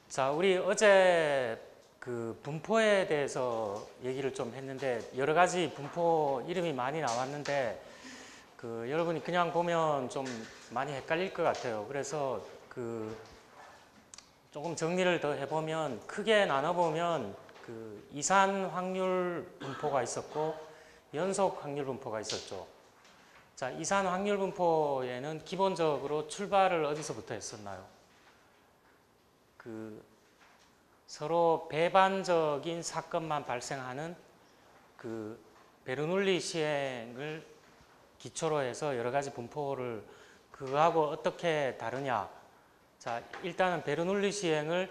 자, 우리 어제 그 분포에 대해서 얘기를 좀 했는데 여러 가지 분포 이름이 많이 나왔는데 여러분이 그냥 보면 좀 많이 헷갈릴 것 같아요. 그래서 조금 정리를 더 해보면 크게 나눠보면 이산 확률 분포가 있었고 연속 확률 분포가 있었죠. 자, 이산 확률 분포에는 기본적으로 출발을 어디서부터 했었나요? 서로 배반적인 사건만 발생하는 베르놀리 시행을 기초로 해서 여러 가지 분포를 그거하고 어떻게 다르냐. 자, 일단은 베르놀리 시행을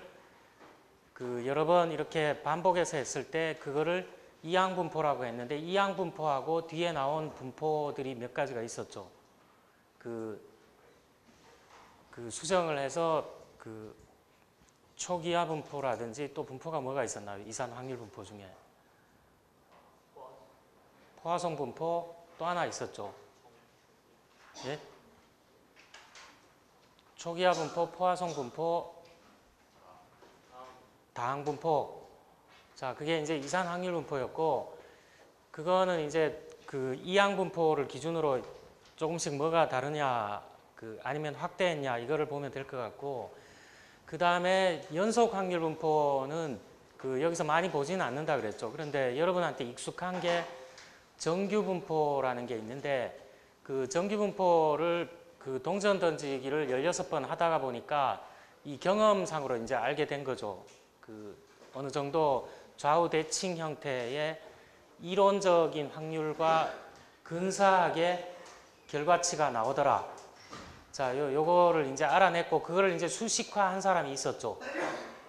여러 번 이렇게 반복해서 했을 때 그거를 이항 분포라고 했는데 이항 분포하고 뒤에 나온 분포들이 몇 가지가 있었죠. 수정을 해서 초기화 분포라든지 또 분포가 뭐가 있었나요? 이산 확률 분포 중에 포화송 분포 또 하나 있었죠. 예? 초기화 분포, 포화송 분포, 다항 분포. 자, 그게 이제 이산 확률 분포였고, 그거는 이제 이항 분포를 기준으로 조금씩 뭐가 다르냐, 아니면 확대했냐, 이거를 보면 될 것 같고, 그 다음에 연속 확률 분포는 여기서 많이 보지는 않는다 그랬죠. 그런데 여러분한테 익숙한 게 정규 분포라는 게 있는데, 정규 분포를 동전 던지기를 16번 하다가 보니까 이 경험상으로 이제 알게 된 거죠. 어느 정도 좌우 대칭 형태의 이론적인 확률과 근사하게 결과치가 나오더라. 자, 요거를 이제 알아냈고, 그거를 이제 수식화한 사람이 있었죠.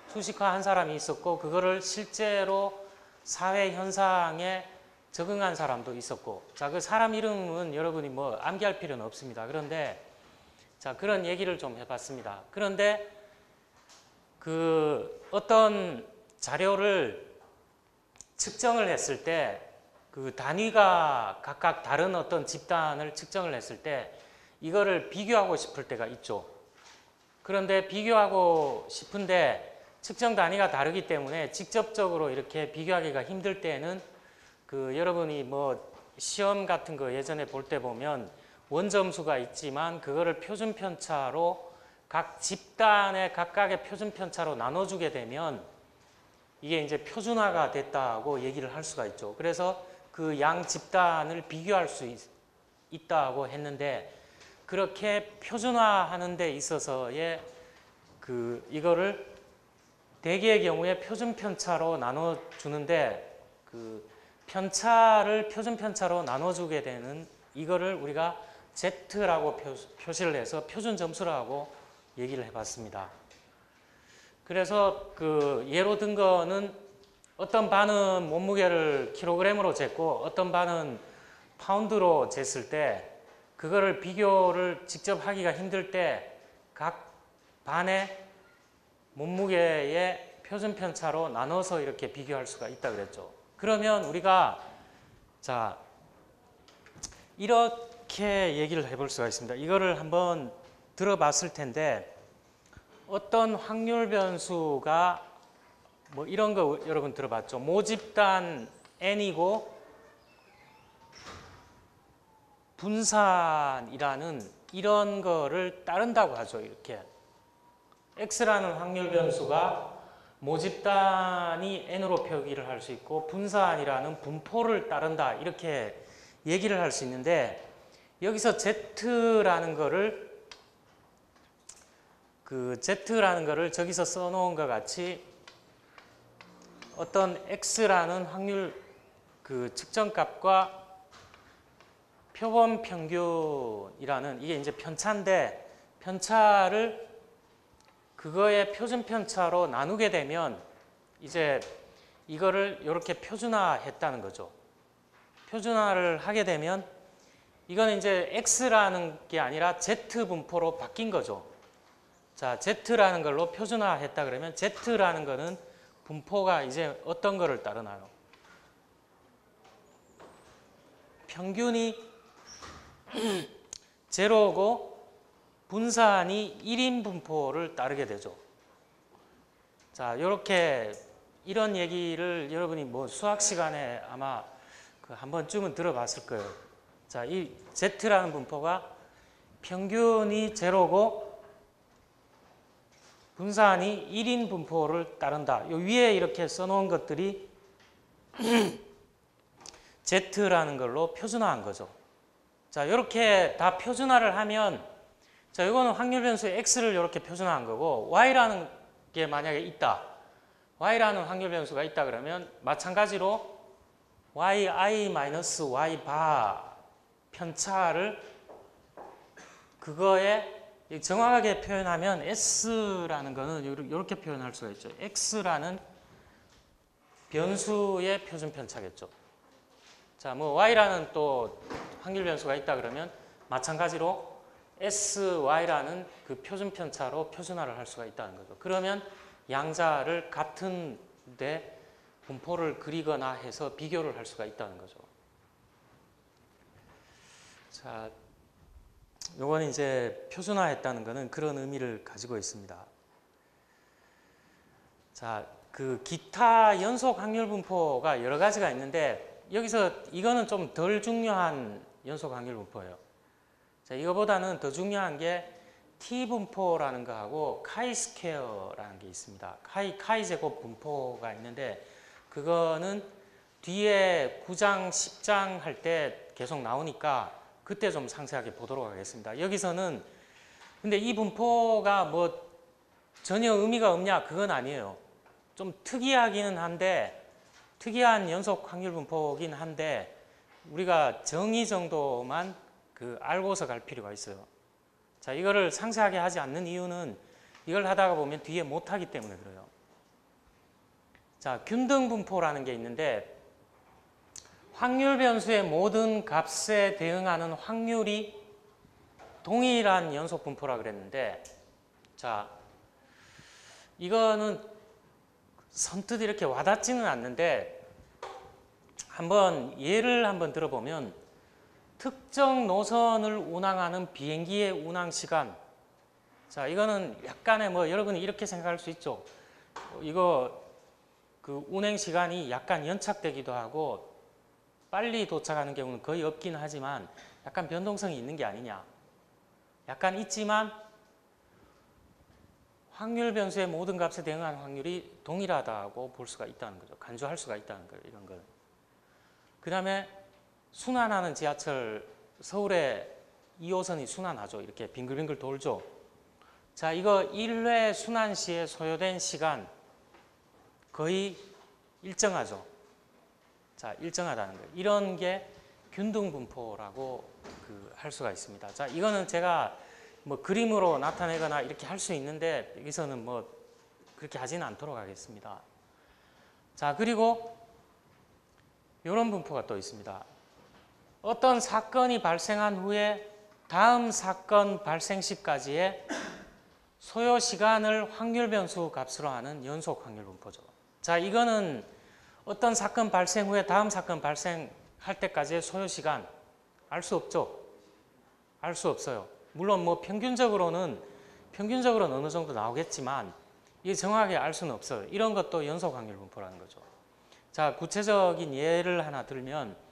수식화한 사람이 있었고, 그거를 실제로 사회 현상에 적응한 사람도 있었고, 자, 그 사람 이름은 여러분이 뭐 암기할 필요는 없습니다. 그런데, 자, 그런 얘기를 좀 해봤습니다. 그런데, 어떤 자료를 측정을 했을 때, 단위가 각각 다른 어떤 집단을 측정을 했을 때, 이거를 비교하고 싶을 때가 있죠. 그런데 비교하고 싶은데 측정 단위가 다르기 때문에 직접적으로 이렇게 비교하기가 힘들 때는 여러분이 뭐 시험 같은 거 예전에 볼 때 보면 원점수가 있지만 그거를 표준 편차로 각 집단의 각각의 표준 편차로 나눠주게 되면 이게 이제 표준화가 됐다고 얘기를 할 수가 있죠. 그래서 그 양 집단을 비교할 수 있다고 했는데 그렇게 표준화하는 데 있어서의 이거를 대개의 경우에 표준 편차로 나눠주는데 편차를 표준 편차로 나눠주게 되는 이거를 우리가 Z라고 표시를 해서 표준 점수라고 얘기를 해봤습니다. 그래서 예로 든 거는 어떤 반은 몸무게를 킬로그램으로 쟀고 어떤 반은 파운드로 쟀을 때 그거를 비교를 직접 하기가 힘들 때 각 반의 몸무게의 표준 편차로 나눠서 이렇게 비교할 수가 있다 그랬죠. 그러면 우리가 자 이렇게 얘기를 해볼 수가 있습니다. 이거를 한번 들어봤을 텐데 어떤 확률 변수가 뭐 이런 거 여러분 들어봤죠? 모집단 n이고 분산이라는 이런 거를 따른다고 하죠. 이렇게 x라는 확률 변수가 모집단이 n으로 표기를 할 수 있고 분산이라는 분포를 따른다 이렇게 얘기를 할 수 있는데 여기서 z라는 거를 z라는 거를 저기서 써놓은 것 같이 어떤 x라는 확률 측정값과 표본 평균이라는 이게 이제 편차인데 편차를 그거의 표준 편차로 나누게 되면 이제 이거를 이렇게 표준화했다는 거죠. 표준화를 하게 되면 이건 이제 x라는 게 아니라 z 분포로 바뀐 거죠. 자, z라는 걸로 표준화했다 그러면 z라는 거는 분포가 이제 어떤 거를 따르나요? 평균이 제로고 분산이 1인 분포를 따르게 되죠. 자, 이렇게 이런 얘기를 여러분이 뭐 수학 시간에 아마 그 한 번쯤은 들어봤을 거예요. 자, 이 Z라는 분포가 평균이 제로고 분산이 1인 분포를 따른다. 요 위에 이렇게 써놓은 것들이 Z라는 걸로 표준화한 거죠. 자, 이렇게 다 표준화를 하면, 자, 이거는 확률 변수 X를 이렇게 표준화한 거고, Y라는 게 만약에 있다. Y라는 확률 변수가 있다 그러면 마찬가지로 yi-y 바 편차를 그거에 정확하게 표현하면 S라는 거는 이렇게 표현할 수가 있죠. X라는 변수의 표준 편차겠죠. 자, 뭐 Y라는 또 확률 변수가 있다 그러면 마찬가지로 SY라는 그 표준 편차로 표준화를 할 수가 있다는 거죠. 그러면 양자를 같은 데 분포를 그리거나 해서 비교를 할 수가 있다는 거죠. 자, 요건 이제 표준화했다는 거는 그런 의미를 가지고 있습니다. 자, 그 기타 연속 확률 분포가 여러 가지가 있는데 여기서 이거는 좀 덜 중요한 연속 확률 분포예요. 자, 이거보다는 더 중요한 게 T 분포라는 거하고 카이 스퀘어라는 게 있습니다. 카이 제곱 분포가 있는데 그거는 뒤에 9장, 10장 할 때 계속 나오니까 그때 좀 상세하게 보도록 하겠습니다. 여기서는 근데 이 분포가 뭐 전혀 의미가 없냐? 그건 아니에요. 좀 특이하기는 한데 특이한 연속 확률 분포긴 한데 우리가 정의 정도만 알고서 갈 필요가 있어요. 자, 이거를 상세하게 하지 않는 이유는 이걸 하다가 보면 뒤에 못하기 때문에 그래요. 자, 균등 분포라는 게 있는데 확률 변수의 모든 값에 대응하는 확률이 동일한 연속 분포라 그랬는데, 자, 이거는 선뜻 이렇게 와닿지는 않는데 예를 한번 들어보면 특정 노선을 운항하는 비행기의 운항 시간. 자, 이거는 약간의 여러분이 이렇게 생각할 수 있죠. 이거 그 운행 시간이 약간 연착되기도 하고 빨리 도착하는 경우는 거의 없긴 하지만 약간 변동성이 있는 게 아니냐. 약간 있지만 확률 변수의 모든 값에 대응하는 확률이 동일하다고 볼 수가 있다는 거죠. 간주할 수가 있다는 거예요. 이런 걸. 그 다음에 순환하는 지하철, 서울에 2호선이 순환하죠. 이렇게 빙글빙글 돌죠. 자, 이거 1회 순환 시에 소요된 시간 거의 일정하죠. 자, 일정하다는 거예요. 이런 게 균등 분포라고 할 수가 있습니다. 자, 이거는 제가 그림으로 나타내거나 이렇게 할 수 있는데 여기서는 그렇게 하지는 않도록 하겠습니다. 자, 그리고 이런 분포가 또 있습니다. 어떤 사건이 발생한 후에 다음 사건 발생 시까지의 소요 시간을 확률 변수 값으로 하는 연속 확률 분포죠. 자, 이거는 어떤 사건 발생 후에 다음 사건 발생할 때까지의 소요 시간 알 수 없죠. 알 수 없어요. 물론 평균적으로는 어느 정도 나오겠지만 이게 정확하게 알 수는 없어요. 이런 것도 연속 확률 분포라는 거죠. 자, 구체적인 예를 하나 들면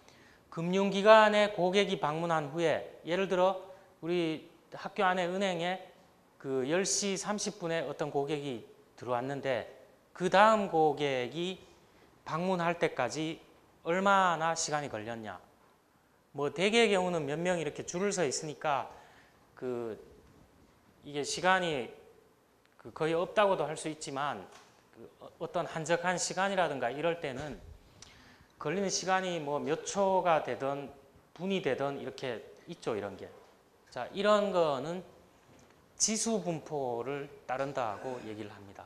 금융기관에 고객이 방문한 후에 예를 들어 우리 학교 안에 은행에 10시 30분에 어떤 고객이 들어왔는데 그 다음 고객이 방문할 때까지 얼마나 시간이 걸렸냐. 대개의 경우는 몇 명이 이렇게 줄을 서 있으니까 이게 시간이 거의 없다고도 할 수 있지만 어떤 한적한 시간이라든가 이럴 때는 걸리는 시간이 몇 초가 되든 분이 되든 이렇게 있죠. 이런 게. 자, 이런 거는 지수 분포를 따른다고 얘기를 합니다.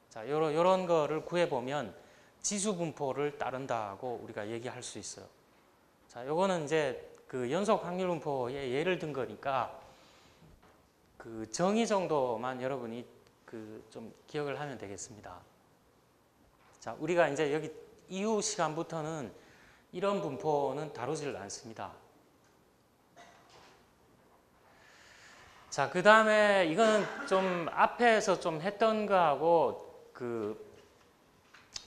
자, 요런 거를 구해보면 지수 분포를 따른다고 우리가 얘기할 수 있어요. 자, 요거는 이제 연속 확률 분포의 예를 든 거니까 정의 정도만 여러분이 좀 기억을 하면 되겠습니다. 자, 우리가 이제 여기 이후 시간부터는 이런 분포는 다루지를 않습니다. 자, 그 다음에 이거는 좀 앞에서 좀 했던 거하고 그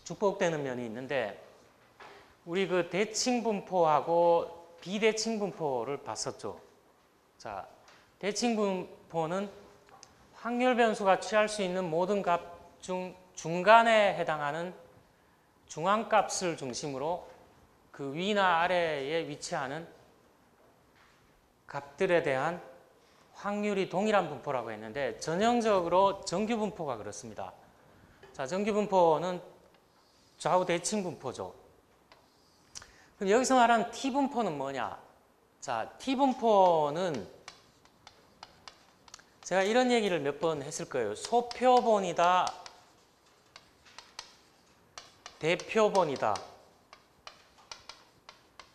축복되는 면이 있는데 우리 그 대칭 분포하고 비대칭 분포를 봤었죠. 자, 대칭 분포는 확률 변수가 취할 수 있는 모든 값 중 중간에 해당하는 중앙값을 중심으로 그 위나 아래에 위치하는 값들에 대한 확률이 동일한 분포라고 했는데 전형적으로 정규 분포가 그렇습니다. 자, 정규 분포는 좌우 대칭 분포죠. 그럼 여기서 말하는 T 분포는 뭐냐? 자, T 분포는 제가 이런 얘기를 몇 번 했을 거예요. 소표본이다, 대표본이다.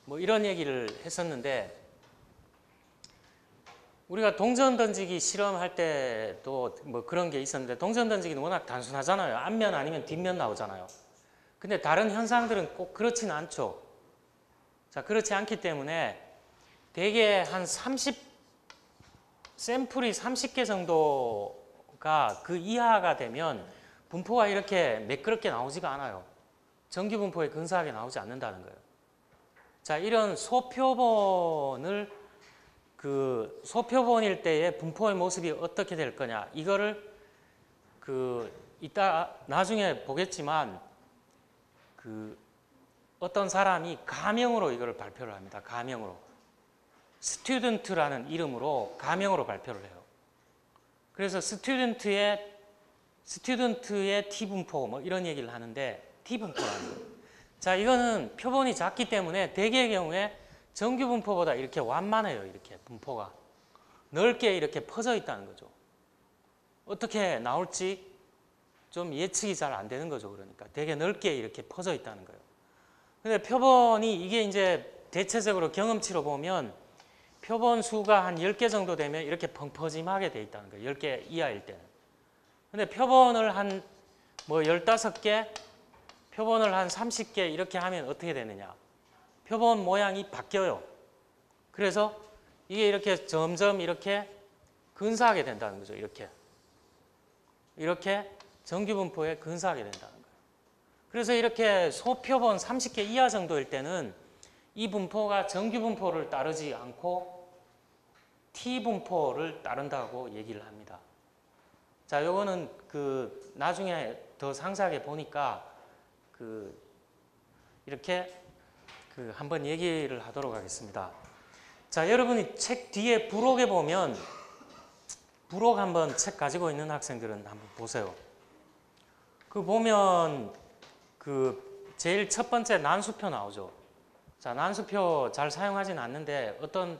뭐 이런 얘기를 했었는데 우리가 동전 던지기 실험할 때도 뭐 그런 게 있었는데 동전 던지기는 워낙 단순하잖아요. 앞면 아니면 뒷면 나오잖아요. 근데 다른 현상들은 꼭 그렇지는 않죠. 자, 그렇지 않기 때문에 대개 한 30샘플이 30개 정도가 그 이하가 되면 분포가 이렇게 매끄럽게 나오지가 않아요. 정규 분포에 근사하게 나오지 않는다는 거예요. 자, 이런 소표본을 그 소표본일 때의 분포의 모습이 어떻게 될 거냐 이거를 그 이따 나중에 보겠지만 그 어떤 사람이 가명으로 이거를 발표를 합니다. 가명으로 스튜던트라는 이름으로 가명으로 발표를 해요. 그래서 스튜던트의 T 분포 뭐 이런 얘기를 하는데 T 분포라는 거예요. 자, 이거는 표본이 작기 때문에 대개의 경우에 정규 분포보다 이렇게 완만해요. 이렇게 분포가 넓게 이렇게 퍼져 있다는 거죠. 어떻게 나올지 좀 예측이 잘 안 되는 거죠. 그러니까 되게 넓게 이렇게 퍼져 있다는 거예요. 근데 표본이 이게 이제 대체적으로 경험치로 보면 표본 수가 한 10개 정도 되면 이렇게 펑퍼짐하게 돼 있다는 거예요. 10개 이하일 때는. 근데 표본을 한 뭐 15개, 표본을 한 30개 이렇게 하면 어떻게 되느냐? 표본 모양이 바뀌어요. 그래서 이게 이렇게 점점 이렇게 근사하게 된다는 거죠. 이렇게 정규 분포에 근사하게 된다는 거예요. 그래서 이렇게 소표본 30개 이하 정도일 때는 이 분포가 정규 분포를 따르지 않고 T 분포를 따른다고 얘기를 합니다. 자, 요거는 그 나중에 더 상세하게 보니까 그 이렇게 그 한번 얘기를 하도록 하겠습니다. 자, 여러분이 책 뒤에 부록에 보면 부록 한번 책 가지고 있는 학생들은 한번 보세요. 그 보면 그 제일 첫 번째 난수표 나오죠. 자, 난수표 잘 사용하진 않는데 어떤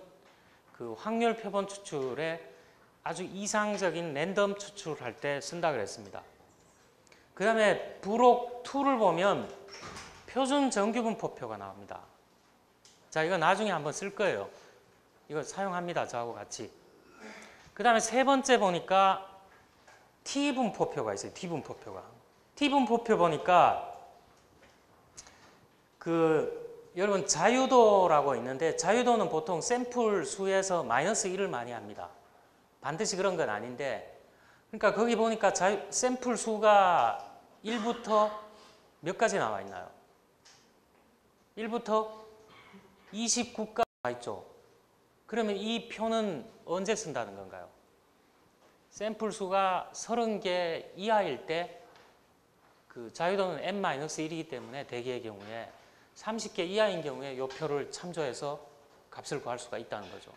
그 확률 표본 추출에 아주 이상적인 랜덤 추출할 때 쓴다 그랬습니다. 그 다음에 부록 2를 보면 표준 정규 분포표가 나옵니다. 자, 이거 나중에 한번 쓸 거예요. 이거 사용합니다. 저하고 같이. 그 다음에 세 번째 보니까 T 분포표가 있어요. T 분포표가. T 분포표 보니까 그 여러분 자유도라고 있는데 자유도는 보통 샘플 수에서 마이너스 1을 많이 합니다. 반드시 그런 건 아닌데 그러니까 거기 보니까 샘플 수가 1부터 몇 가지 나와 있나요? 1부터 29까지 나와 있죠. 그러면 이 표는 언제 쓴다는 건가요? 샘플 수가 30개 이하일 때 그 자유도는 n-1이기 때문에 대개의 경우에 30개 이하인 경우에 이 표를 참조해서 값을 구할 수가 있다는 거죠.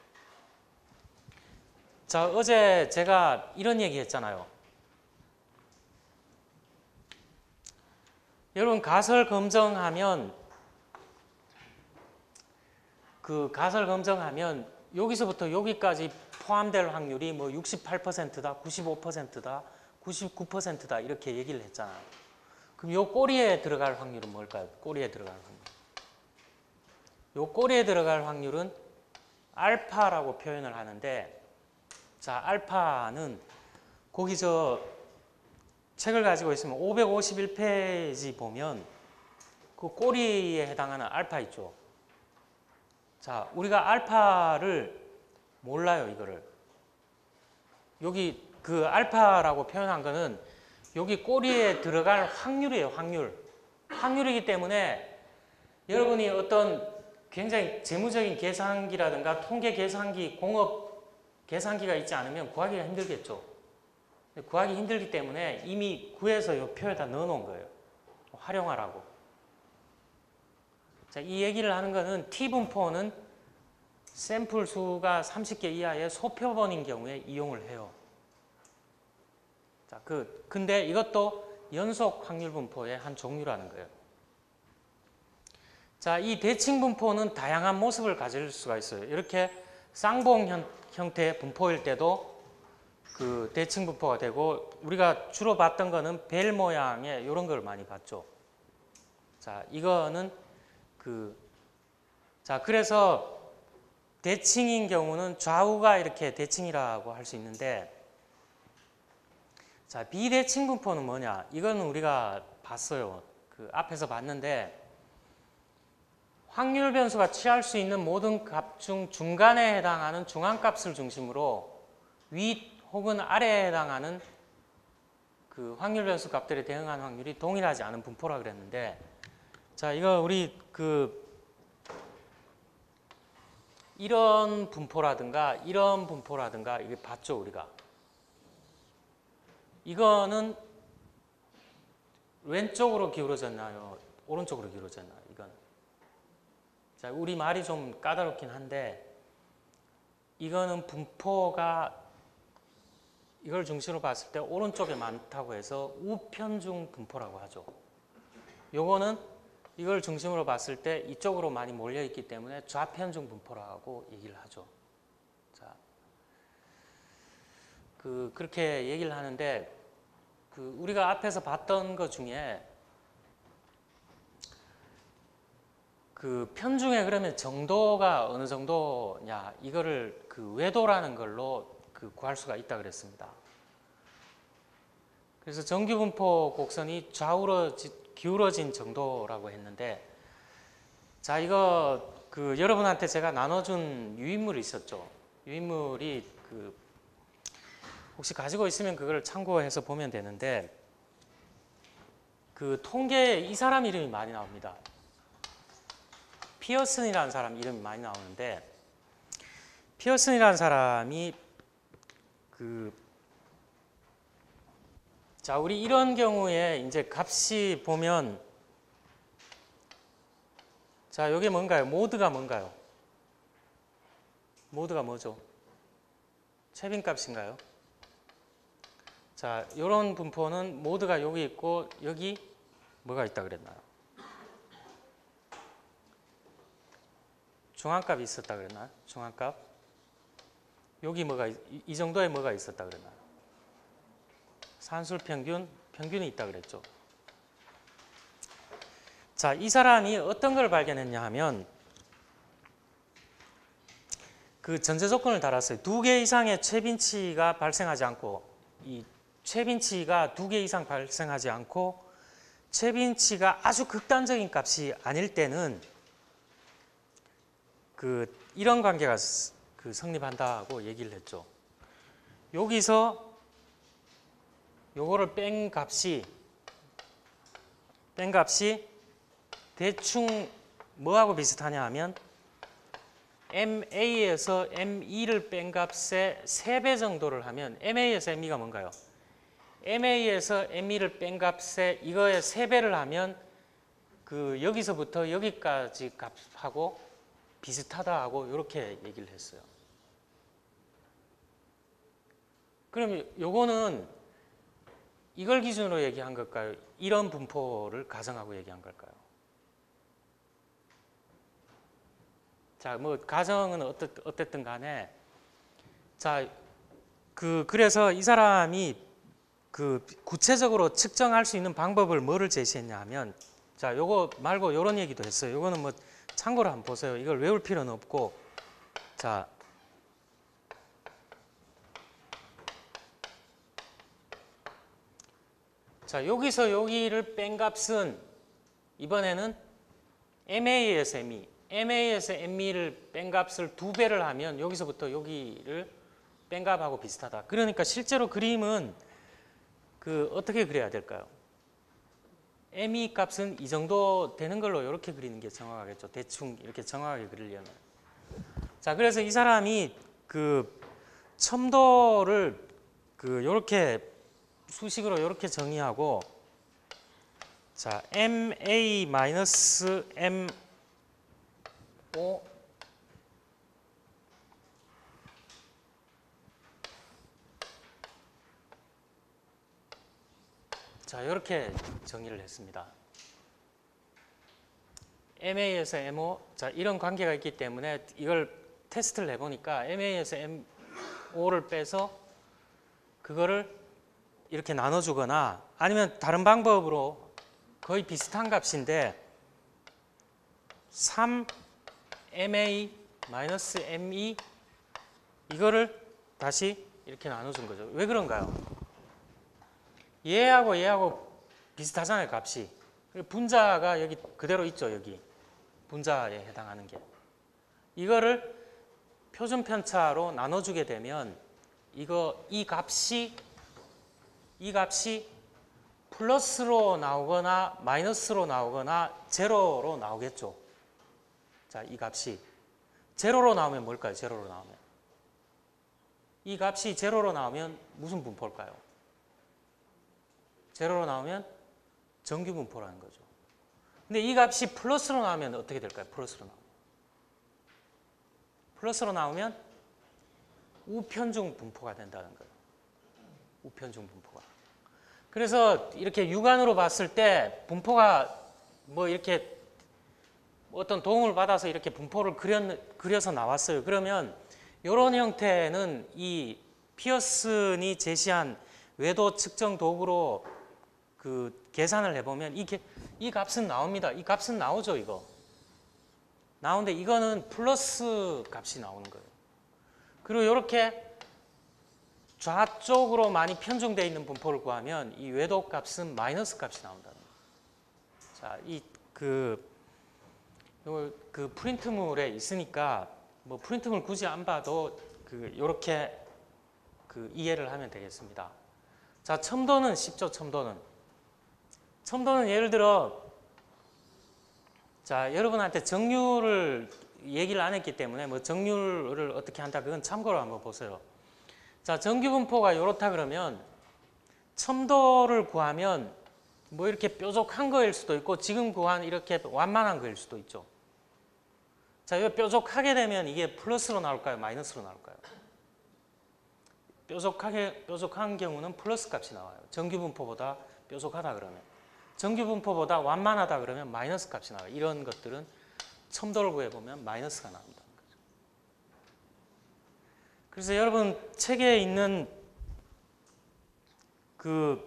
자, 어제 제가 이런 얘기 했잖아요. 여러분 가설 검정하면 여기서부터 여기까지 포함될 확률이 뭐 68%다, 95%다, 99%다 이렇게 얘기를 했잖아요. 그럼 요 꼬리에 들어갈 확률은 뭘까요? 꼬리에 들어갈 확률. 요 꼬리에 들어갈 확률은 알파라고 표현을 하는데 자, 알파는 거기 저 책을 가지고 있으면 551페이지 보면 그 꼬리에 해당하는 알파 있죠. 자, 우리가 알파를 몰라요, 이거를. 여기 그 알파라고 표현한 거는 여기 꼬리에 들어갈 확률이에요. 확률이기 때문에 여러분이 어떤 굉장히 재무적인 계산기라든가 통계 계산기, 공업 계산기가 있지 않으면 구하기가 힘들겠죠. 구하기 힘들기 때문에 이미 구해서 이 표에다 넣어놓은 거예요. 활용하라고. 자, 이 얘기를 하는 거는 T분포는 샘플 수가 30개 이하의 소표본인 경우에 이용을 해요. 자, 근데 이것도 연속 확률 분포의 한 종류라는 거예요. 자, 이 대칭 분포는 다양한 모습을 가질 수가 있어요. 이렇게 쌍봉 형태의 분포일 때도 그 대칭 분포가 되고, 우리가 주로 봤던 거는 벨 모양의 이런 걸 많이 봤죠. 자, 이거는 자, 그래서 대칭인 경우는 좌우가 이렇게 대칭이라고 할 수 있는데, 자, 비대칭 분포는 뭐냐? 이거는 우리가 봤어요. 그 앞에서 봤는데, 확률 변수가 취할 수 있는 모든 값 중 중간에 해당하는 중앙값을 중심으로 위 혹은 아래에 해당하는 그 확률 변수 값들에 대응한 확률이 동일하지 않은 분포라 그랬는데, 자, 이거 우리 이런 분포라든가 이런 분포라든가 이게 봤죠, 우리가. 이거는 왼쪽으로 기울어졌나요? 오른쪽으로 기울어졌나요? 이건. 자, 우리 말이 좀 까다롭긴 한데, 이거는 분포가 이걸 중심으로 봤을 때 오른쪽에 많다고 해서 우편중 분포라고 하죠. 요거는 이걸 중심으로 봤을 때 이쪽으로 많이 몰려 있기 때문에 좌편중 분포라고 얘기를 하죠. 자, 그렇게 얘기를 하는데, 우리가 앞에서 봤던 것 중에 편중에 그러면 정도가 어느 정도냐, 이거를 외도라는 걸로 구할 수가 있다 그랬습니다. 그래서 정규분포 곡선이 좌우로 기울어진 정도라고 했는데, 자, 이거 여러분한테 제가 나눠준 유인물이 있었죠. 유인물이 혹시 가지고 있으면 그걸 참고해서 보면 되는데, 통계에 이 사람 이름이 많이 나옵니다. 피어슨이라는 사람 이름이 많이 나오는데, 피어슨이라는 사람이 자, 우리 이런 경우에 이제 값이 보면, 자, 이게 뭔가요? 모드가 뭔가요? 모드가 뭐죠? 최빈값인가요? 자, 이런 분포는 모드가 여기 있고, 여기 뭐가 있다 그랬나요? 중앙값이 있었다 그랬나요? 중앙값. 여기 이 정도에 뭐가 있었다 그랬나요? 산술 평균, 평균이 있다 그랬죠. 자, 이 사람이 어떤 걸 발견했냐 하면, 전제 조건을 달았어요. 2개 이상의 최빈치가 발생하지 않고, 이 최빈치가 2개 이상 발생하지 않고, 최빈치가 아주 극단적인 값이 아닐 때는 이런 관계가 성립한다고 얘기를 했죠. 여기서 요거를 뺀 값이 대충 뭐하고 비슷하냐 하면 MA에서 ME를 뺀 값의 3배 정도를 하면, MA에서 ME가 뭔가요? MA에서 ME를 뺀 값의 이거의 3배를 하면 여기서부터 여기까지 값하고 비슷하다고 이렇게 얘기를 했어요. 그럼 요거는 이걸 기준으로 얘기한 걸까요? 이런 분포를 가정하고 얘기한 걸까요? 자, 뭐 가정은 어쨌든 간에, 자, 그래서 이 사람이 구체적으로 측정할 수 있는 방법을 뭐를 제시했냐 하면, 자, 요거 말고 요런 얘기도 했어요. 요거는 뭐 참고로 한번 보세요. 이걸 외울 필요는 없고, 자, 여기서 여기를 뺀 값은 이번에는 MA에서 ME, MA에서 ME를 뺀 값을 2배를 하면 여기서부터 여기를 뺀 값하고 비슷하다. 그러니까 실제로 그림은 그 어떻게 그려야 될까요? me 값은 이 정도 되는 걸로 이렇게 그리는 게 정확하겠죠. 대충 이렇게 정확하게 그리려면. 자, 그래서 이 사람이 그 첨도를 그 요렇게 수식으로 이렇게 정의하고, 자, ma-mo 자, 이렇게 정의를 했습니다. MA에서 MO, 자, 이런 관계가 있기 때문에 이걸 테스트를 해보니까 MA에서 MO를 빼서 그거를 이렇게 나눠주거나 아니면 다른 방법으로 거의 비슷한 값인데 3MA-ME 이거를 다시 이렇게 나눠준 거죠. 왜 그런가요? 얘하고 얘하고 비슷하잖아요, 값이. 분자가 여기 그대로 있죠, 여기. 분자에 해당하는 게. 이거를 표준 편차로 나눠주게 되면 이 값이 플러스로 나오거나 마이너스로 나오거나 제로로 나오겠죠. 자, 이 값이 제로로 나오면 뭘까요? 제로로 나오면. 이 값이 제로로 나오면 무슨 분포일까요? 제로로 나오면 정규 분포라는 거죠. 근데 이 값이 플러스로 나오면 어떻게 될까요? 플러스로 나오면 우편중 분포가 된다는 거예요. 우편중 분포가. 그래서 이렇게 육안으로 봤을 때 분포가 뭐 이렇게 어떤 도움을 받아서 이렇게 분포를 그려서 나왔어요. 그러면 이런 형태는 이 피어슨이 제시한 외도 측정 도구로 그 계산을 해보면 이 값은 나옵니다. 이 값은 나오죠, 이거. 나오는데 이거는 플러스 값이 나오는 거예요. 그리고 이렇게 좌쪽으로 많이 편중되어 있는 분포를 구하면 이 외도 값은 마이너스 값이 나온다는 거예요. 자, 그 프린트물에 있으니까 뭐 프린트물 굳이 안 봐도 이렇게 이해를 하면 되겠습니다. 자, 첨도는 쉽죠, 첨도는 예를 들어, 자, 여러분한테 정률을 얘기를 안 했기 때문에 뭐 정률을 어떻게 한다 그건 참고로 한번 보세요. 자, 정규 분포가 이렇다 그러면 첨도를 구하면 뭐 이렇게 뾰족한 거일 수도 있고 지금 구한 이렇게 완만한 거일 수도 있죠. 자, 이거 뾰족하게 되면 이게 플러스로 나올까요? 마이너스로 나올까요? 뾰족한 경우는 플러스 값이 나와요. 정규 분포보다 뾰족하다 그러면. 정규 분포보다 완만하다 그러면 마이너스 값이 나와요. 이런 것들은 첨도를 구해보면 마이너스가 나온다는 거죠. 그래서 여러분 책에 있는 그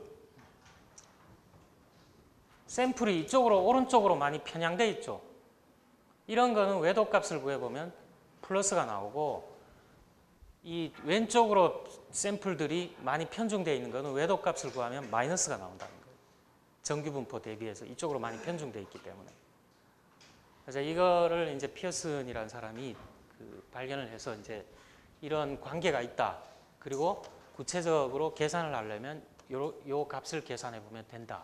샘플이 이쪽으로 오른쪽으로 많이 편향돼 있죠. 이런 거는 외도 값을 구해보면 플러스가 나오고 이 왼쪽으로 샘플들이 많이 편중되어 있는 거는 외도 값을 구하면 마이너스가 나온다는 거예요. 정규 분포 대비해서 이쪽으로 많이 편중되어 있기 때문에. 그래서 이거를 이제 피어슨이라는 사람이 발견을 해서 이제 이런 관계가 있다. 그리고 구체적으로 계산을 하려면 요 값을 계산해 보면 된다.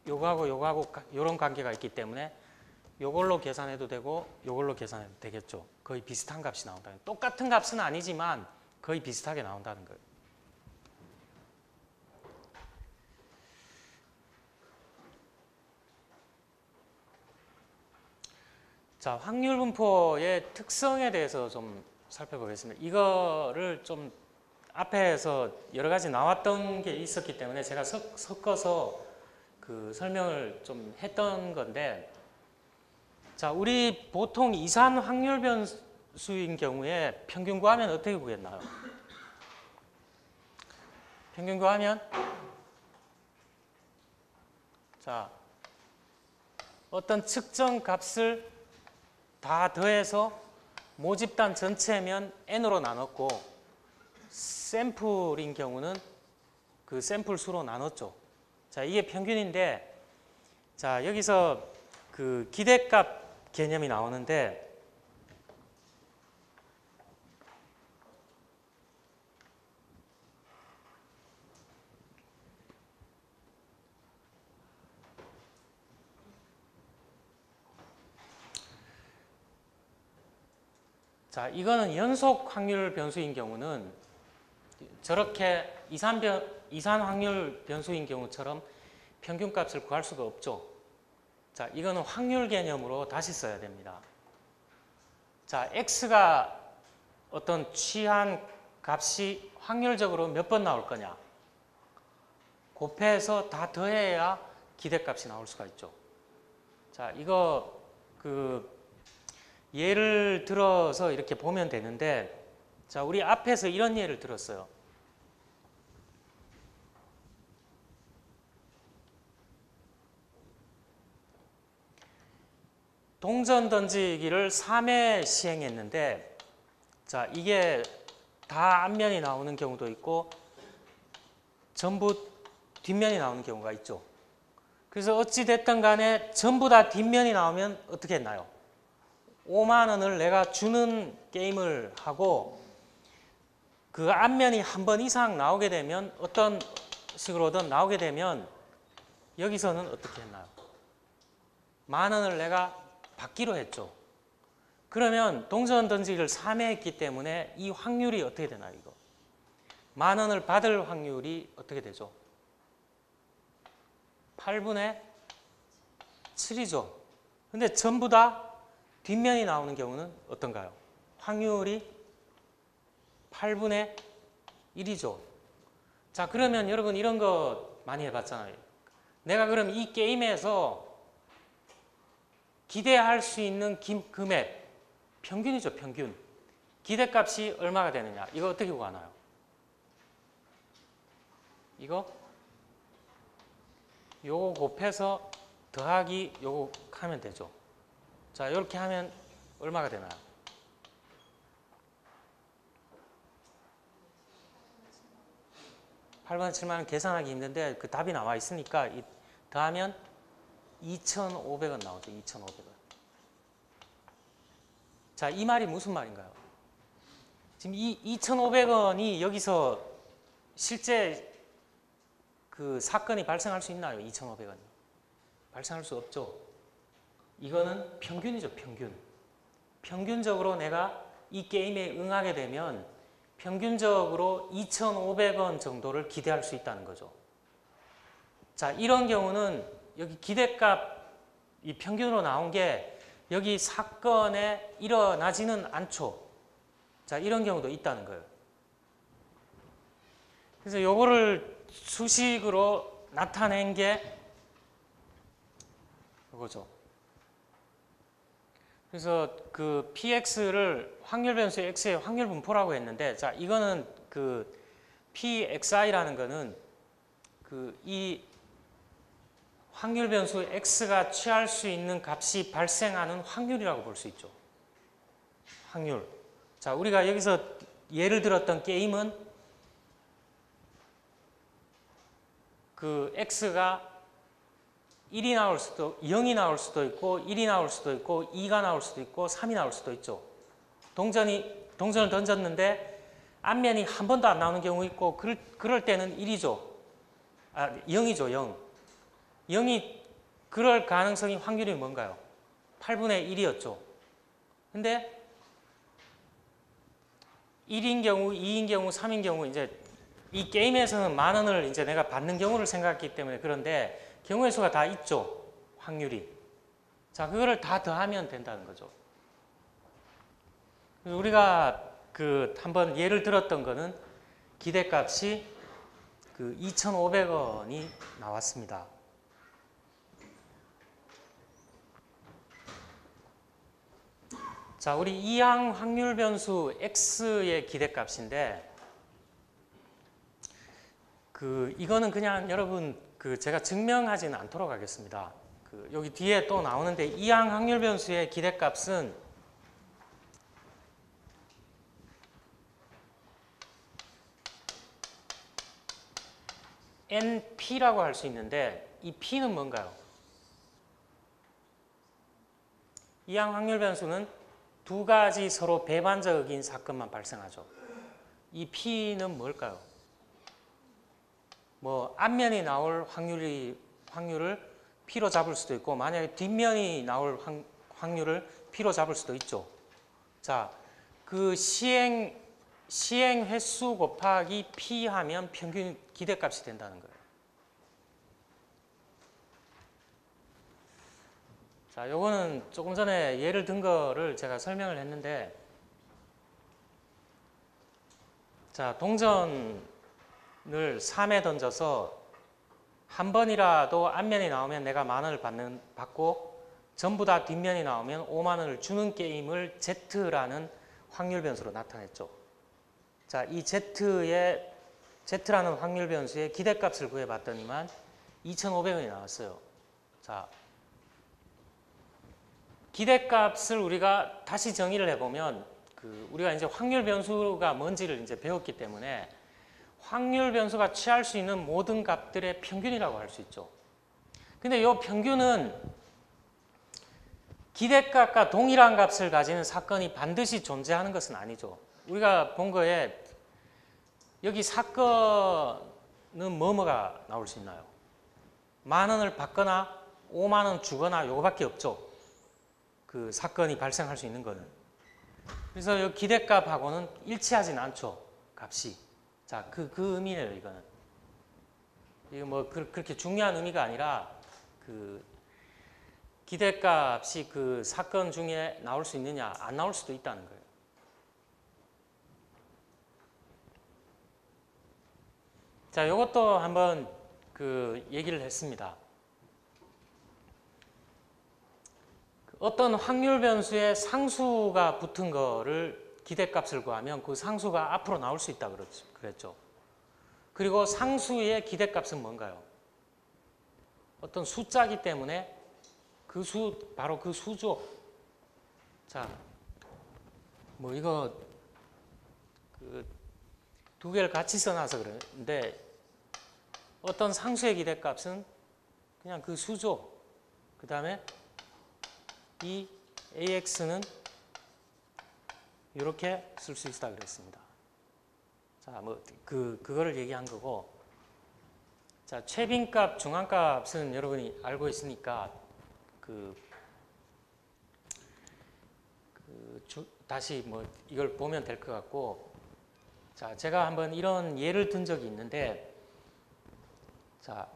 요거하고 이런 관계가 있기 때문에 요걸로 계산해도 되고 요걸로 계산해도 되겠죠. 거의 비슷한 값이 나온다. 똑같은 값은 아니지만 거의 비슷하게 나온다는 거예요. 자, 확률 분포의 특성에 대해서 좀 살펴보겠습니다. 이거를 좀 앞에서 여러 가지 나왔던 게 있었기 때문에 제가 섞어서 설명을 좀 했던 건데, 자, 우리 보통 이산 확률 변수인 경우에 평균 구하면 어떻게 구했나요? 평균 구하면 자, 어떤 측정 값을 다 더해서 모집단 전체면 n으로 나눴고 샘플인 경우는 그 샘플 수로 나눴죠. 자, 이게 평균인데, 자, 여기서 그 기대값 개념이 나오는데, 자, 이거는 연속 확률 변수인 경우는 저렇게 이산 확률 변수인 경우처럼 평균값을 구할 수가 없죠. 자, 이거는 확률 개념으로 다시 써야 됩니다. 자, x가 어떤 취한 값이 확률적으로 몇 번 나올 거냐. 곱해서 다 더해야 기대값이 나올 수가 있죠. 자, 이거 예를 들어서 이렇게 보면 되는데, 자, 우리 앞에서 이런 예를 들었어요. 동전 던지기를 3회 시행했는데, 자, 이게 다 앞면이 나오는 경우도 있고 전부 뒷면이 나오는 경우가 있죠. 그래서 어찌 됐든 간에 전부 다 뒷면이 나오면 어떻게 했나요? 5만 원을 내가 주는 게임을 하고 그 앞면이 한 번 이상 나오게 되면 어떤 식으로든 나오게 되면 여기서는 어떻게 했나요? 1만 원을 내가 받기로 했죠. 그러면 동전 던지기를 3회 했기 때문에 이 확률이 어떻게 되나요? 이거 1만 원을 받을 확률이 어떻게 되죠? 8분의 7이죠. 근데 전부 다 뒷면이 나오는 경우는 어떤가요? 확률이 8분의 1이죠. 자, 그러면 여러분 이런 거 많이 해봤잖아요. 내가 그럼 이 게임에서 기대할 수 있는 금액, 평균이죠, 평균. 기대값이 얼마가 되느냐. 이거 어떻게 구하나요? 요거 곱해서 더하기 요거 하면 되죠. 자, 이렇게 하면 얼마가 되나요? 8번 7만 원 계산하기 힘든데 그 답이 나와 있으니까 더하면 2,500원 나오죠. 2,500원. 자, 이 말이 무슨 말인가요? 지금 이 2,500원이 여기서 실제 그 사건이 발생할 수 있나요? 2,500원이. 발생할 수 없죠. 이거는 평균이죠, 평균. 평균적으로 내가 이 게임에 응하게 되면 평균적으로 2,500원 정도를 기대할 수 있다는 거죠. 자, 이런 경우는 여기 기대값 이 평균으로 나온 게 여기 사건에 일어나지는 않죠. 자, 이런 경우도 있다는 거예요. 그래서 요거를 수식으로 나타낸 게 이거죠. 그래서 그 px를 확률 변수 x의 확률 분포라고 했는데, 자, 이거는 그 pxi라는 거는 이 확률 변수 x가 취할 수 있는 값이 발생하는 확률이라고 볼 수 있죠. 확률. 자, 우리가 여기서 예를 들었던 게임은 그 x가 1이 나올 수도, 0이 나올 수도 있고, 1이 나올 수도 있고, 2가 나올 수도 있고, 3이 나올 수도 있죠. 동전을 던졌는데 앞면이 한 번도 안 나오는 경우 있고, 그럴 때는 1이죠. 0이죠, 0. 0이 그럴 가능성이 확률이 뭔가요? 8분의 1이었죠. 근데 1인 경우, 2인 경우, 3인 경우 이제 이 게임에서는 1만 원을 이제 내가 받는 경우를 생각했기 때문에 그런데 경우의 수가 다 있죠. 확률이. 자, 그거를 다 더하면 된다는 거죠. 우리가 한번 예를 들었던 거는 기대값이 2,500원이 나왔습니다. 자, 우리 이항 확률 변수 x의 기대값인데 이거는 그냥 여러분 제가 증명하지는 않도록 하겠습니다. 여기 뒤에 또 나오는데 이항 확률 변수의 기대값은 np라고 할 수 있는데 이 p는 뭔가요? 이항 확률 변수는 두 가지 서로 배반적인 사건만 발생하죠. 이 p는 뭘까요? 뭐 앞면이 나올 확률을 p로 잡을 수도 있고 만약에 뒷면이 나올 확률을 p로 잡을 수도 있죠. 자, 그 시행 횟수 곱하기 P 하면 평균 기대값이 된다는 거예요. 자, 요거는 조금 전에 예를 든 거를 제가 설명을 했는데, 자, 동전을 3에 던져서 한 번이라도 앞면이 나오면 내가 10,000원을 받고 전부 다 뒷면이 나오면 50,000원을 주는 게임을 Z라는 확률 변수로 나타냈죠. 자, 이 Z라는 확률 변수의 기대값을 구해봤더니만 2,500원이 나왔어요. 자, 기대값을 우리가 다시 정의를 해보면 우리가 이제 확률 변수가 뭔지를 이제 배웠기 때문에 확률 변수가 취할 수 있는 모든 값들의 평균이라고 할 수 있죠. 근데 이 평균은 기대값과 동일한 값을 가지는 사건이 반드시 존재하는 것은 아니죠. 우리가 본 거에 여기 사건은 뭐가 나올 수 있나요? 10,000원을 받거나 50,000원 주거나 요거밖에 없죠. 그 사건이 발생할 수 있는 거는. 그래서 이 기대값하고는 일치하진 않죠. 값이. 자, 그 의미예요, 이거는. 이거 뭐 그렇게 중요한 의미가 아니라 그 기대값이 그 사건 중에 나올 수 있느냐, 안 나올 수도 있다는 거예요. 자, 이것도 한번 그 얘기를 했습니다. 어떤 확률 변수에 상수가 붙은 거를 기대값을 구하면 그 상수가 앞으로 나올 수 있다 그랬죠. 그리고 상수의 기대값은 뭔가요? 어떤 숫자이기 때문에 그 바로 그 수죠. 자, 뭐 이거 두 개를 같이 써놔서 그러는데 어떤 상수의 기대값은 그냥 그 수죠. 그 다음에 이 AX는 이렇게 쓸 수 있다 그랬습니다. 자, 뭐 그거를 얘기한 거고, 자, 최빈값, 중앙값은 여러분이 알고 있으니까 다시 뭐 이걸 보면 될 것 같고, 자, 제가 한번 이런 예를 든 적이 있는데, 자,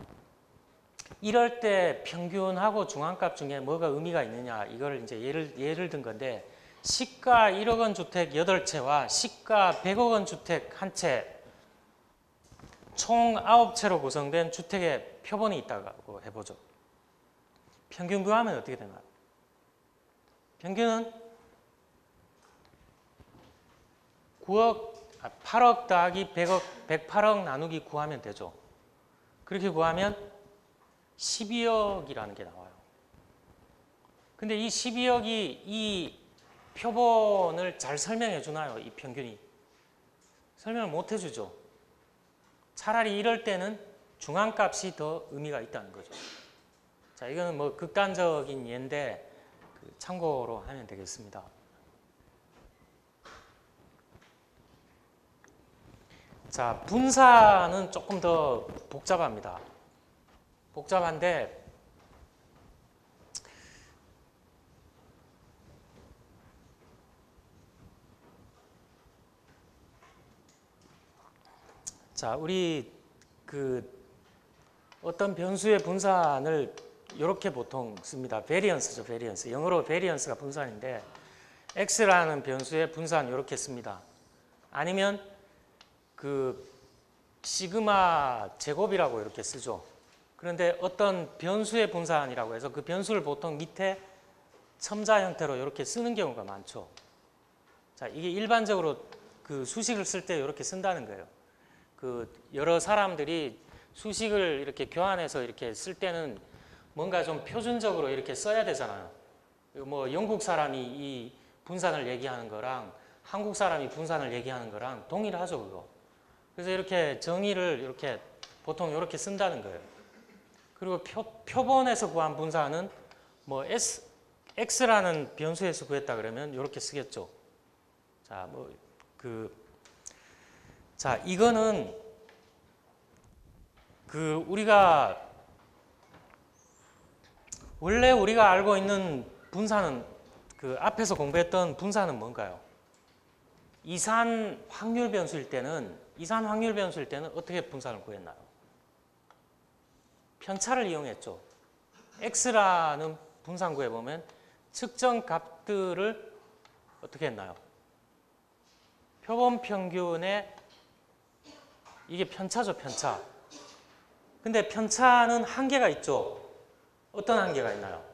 이럴 때 평균하고 중앙값 중에 뭐가 의미가 있느냐, 이걸 이제 예를 든 건데, 시가 1억 원 주택 8채와 시가 100억 원 주택 1채, 총 9채로 구성된 주택의 표본이 있다고 해보죠. 평균 구하면 어떻게 되나요? 평균은 8억 더하기 108억 나누기 9 하면 되죠. 그렇게 구하면 12억이라는 게 나와요. 근데 이 12억이 이 표본을 잘 설명해 주나요? 이 평균이. 설명을 못 해주죠. 차라리 이럴 때는 중앙값이 더 의미가 있다는 거죠. 자, 이거는 뭐 극단적인 예인데 참고로 하면 되겠습니다. 자, 분사는 조금 더 복잡합니다. 복잡한데 자, 우리 어떤 변수의 분산을 이렇게 보통 씁니다. 베리언스죠, 베리언스. 영어로 베리언스가 분산인데 x라는 변수의 분산 이렇게 씁니다. 아니면 시그마 제곱이라고 이렇게 쓰죠. 그런데 어떤 변수의 분산이라고 해서 그 변수를 보통 밑에 첨자 형태로 이렇게 쓰는 경우가 많죠. 자, 이게 일반적으로 수식을 쓸 때 이렇게 쓴다는 거예요. 여러 사람들이 수식을 이렇게 교환해서 이렇게 쓸 때는 뭔가 좀 표준적으로 이렇게 써야 되잖아요. 뭐 영국 사람이 이 분산을 얘기하는 거랑 한국 사람이 분산을 얘기하는 거랑 동일하죠, 그거. 그래서 이렇게 정의를 이렇게 보통 이렇게 쓴다는 거예요. 그리고 표본에서 구한 분산은 뭐 x라는 변수에서 구했다 그러면 이렇게 쓰겠죠. 자, 자, 이거는 원래 우리가 알고 있는 분산은 앞에서 공부했던 분산은 뭔가요? 이산 확률 변수일 때는 어떻게 분산을 구했나요? 편차를 이용했죠. x라는 분산구에 보면 측정 값들을 어떻게 했나요? 표본 평균의 이게 편차죠, 편차. 근데 편차는 한계가 있죠. 어떤 한계가 있나요?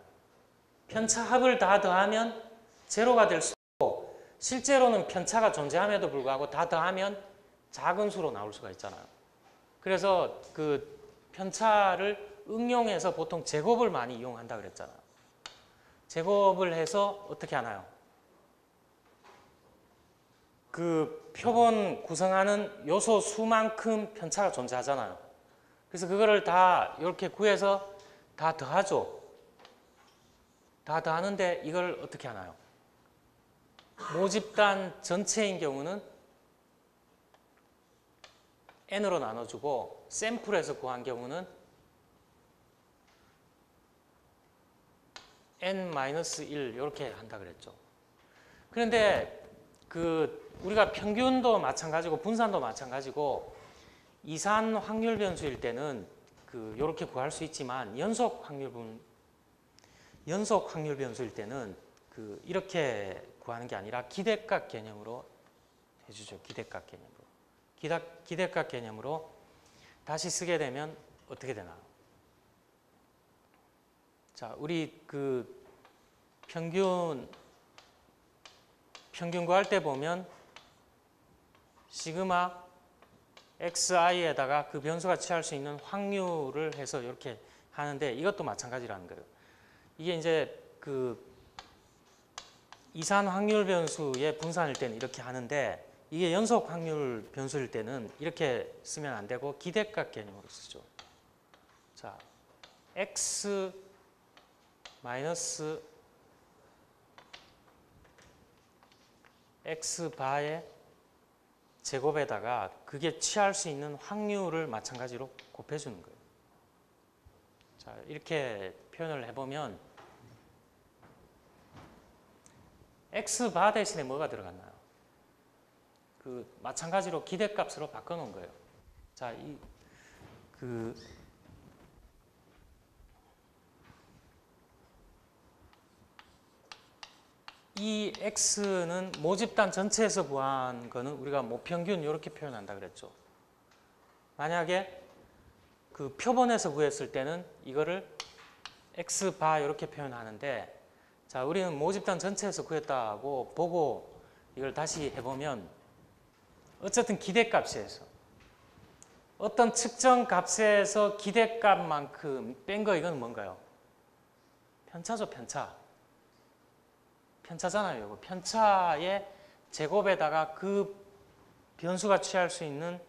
편차 합을 다 더하면 제로가 될 수 있고, 실제로는 편차가 존재함에도 불구하고 다 더하면 작은 수로 나올 수가 있잖아요. 그래서 그 편차를 응용해서 보통 제곱을 많이 이용한다 그랬잖아요. 제곱을 해서 어떻게 하나요? 그 표본 구성하는 요소 수만큼 편차가 존재하잖아요. 그래서 그거를 다 이렇게 구해서 다 더하죠. 다 더하는데 이걸 어떻게 하나요? 모집단 전체인 경우는 n으로 나눠주고 샘플에서 구한 경우는 n-1 이렇게 한다 그랬죠. 그런데 그 우리가 평균도 마찬가지고 분산도 마찬가지고 이산 확률 변수일 때는 그 이렇게 구할 수 있지만 연속 확률 변수일 때는 그 이렇게 구하는 게 아니라 기대값 개념으로 해주죠. 기대값 개념으로. 기대값 개념으로 다시 쓰게 되면 어떻게 되나요? 자, 우리 그 평균 구할 때 보면 시그마 xi에다가 그 변수가 취할 수 있는 확률을 해서 이렇게 하는데 이것도 마찬가지라는 거예요. 이게 이제 그 이산 확률 변수의 분산일 때는 이렇게 하는데 이게 연속 확률 변수일 때는 이렇게 쓰면 안 되고 기대값 개념으로 쓰죠. 자, x 마이너스 x 바의 제곱에다가 그게 취할 수 있는 확률을 마찬가지로 곱해주는 거예요. 자, 이렇게 표현을 해보면 x 바 대신에 뭐가 들어갔나요? 그 마찬가지로 기대값으로 바꿔놓은 거예요. 자, 이 x는 모집단 전체에서 구한 거는 우리가 모평균 이렇게 표현한다 그랬죠. 만약에 그 표본에서 구했을 때는 이거를 x 바 이렇게 표현하는데, 자, 우리는 모집단 전체에서 구했다고 보고 이걸 다시 해보면 어쨌든 기대값에서 어떤 특정 값에서 기대값만큼 뺀 거 이건 뭔가요? 편차죠, 편차. 편차잖아요. 이거. 편차의 제곱에다가 그 변수가 취할 수 있는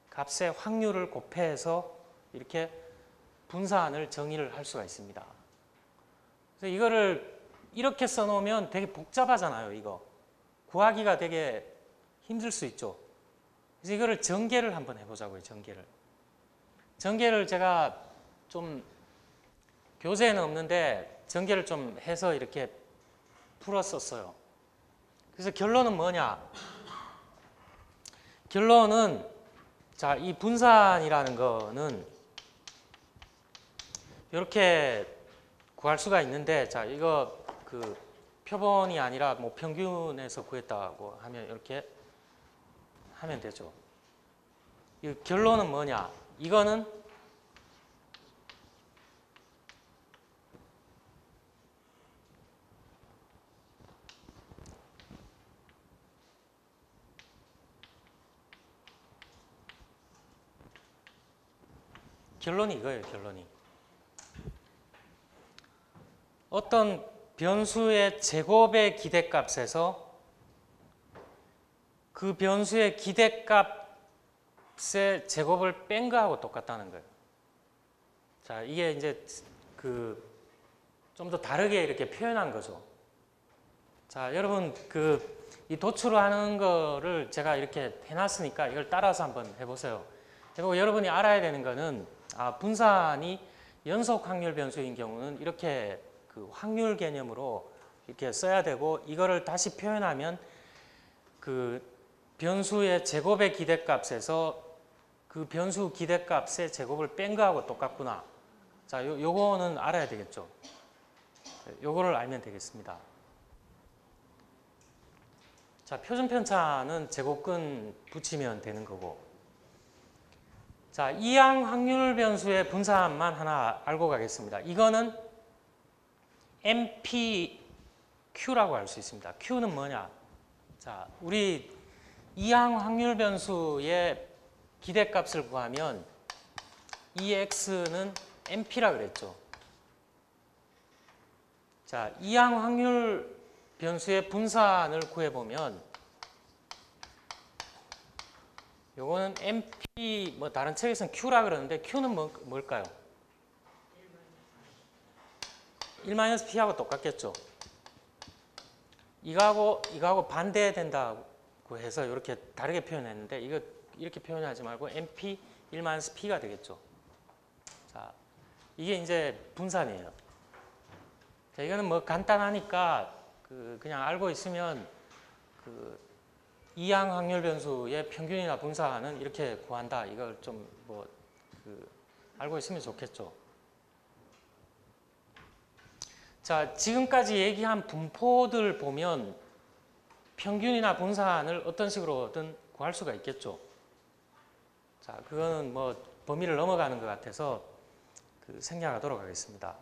값의 확률을 곱해서 이렇게 분산을 정의를 할 수가 있습니다. 그래서 이거를 이렇게 써놓으면 되게 복잡하잖아요. 이거 구하기가 되게 힘들 수 있죠. 그래서 이거를 전개를 한번 해보자고요. 전개를 제가 좀 교재에는 없는데 전개를 좀 해서 이렇게 풀었었어요. 그래서 결론은 뭐냐? 결론은 자, 이 분산이라는 거는 이렇게 구할 수가 있는데, 자, 이거 그 표본이 아니라 뭐 평균에서 구했다고 하면 이렇게 하면 되죠. 이 결론은 뭐냐? 이거는 결론이 이거예요. 결론이 어떤 변수의 제곱의 기대값에서 그 변수의 기대값의 제곱을 뺀 거하고 똑같다는 거예요. 자, 이게 이제 그 좀 더 다르게 이렇게 표현한 거죠. 자, 여러분 이 도출하는 거를 제가 이렇게 해놨으니까 이걸 따라서 한번 해보세요. 해보고 여러분이 알아야 되는 거는 분산이 연속 확률 변수인 경우는 이렇게 그 확률 개념으로 이렇게 써야 되고, 이거를 다시 표현하면 그 그 변수의 제곱의 기대값에서 그 변수 기대값의 제곱을 뺀 거하고 똑같구나. 자, 요거는 알아야 되겠죠. 요거를 알면 되겠습니다. 자, 표준 편차는 제곱근 붙이면 되는 거고. 자, 이항 확률 변수의 분사함만 하나 알고 가겠습니다. 이거는 MPQ라고 할 수 있습니다. Q는 뭐냐? 자, 우리 이항 확률 변수의 기대값을 구하면 EX는 MP라 그랬죠. 자, 이항 확률 변수의 분산을 구해보면 요거는 MP, 뭐 다른 책에서는 Q라 그러는데 Q는 뭘까요? 1-P하고 똑같겠죠. 이거하고 반대된다고 해서 이렇게 다르게 표현했는데 이거 이렇게 표현하지 말고 MP 1-P가 되겠죠. 자, 이게 이제 분산이에요. 자, 이거는 뭐 간단하니까 그냥 알고 있으면 이항 확률 변수의 평균이나 분산은 이렇게 구한다. 이걸 좀 알고 있으면 좋겠죠. 자, 지금까지 얘기한 분포들 보면 평균이나 분산을 어떤 식으로든 구할 수가 있겠죠. 자, 그거는 뭐 범위를 넘어가는 것 같아서 생략하도록 하겠습니다.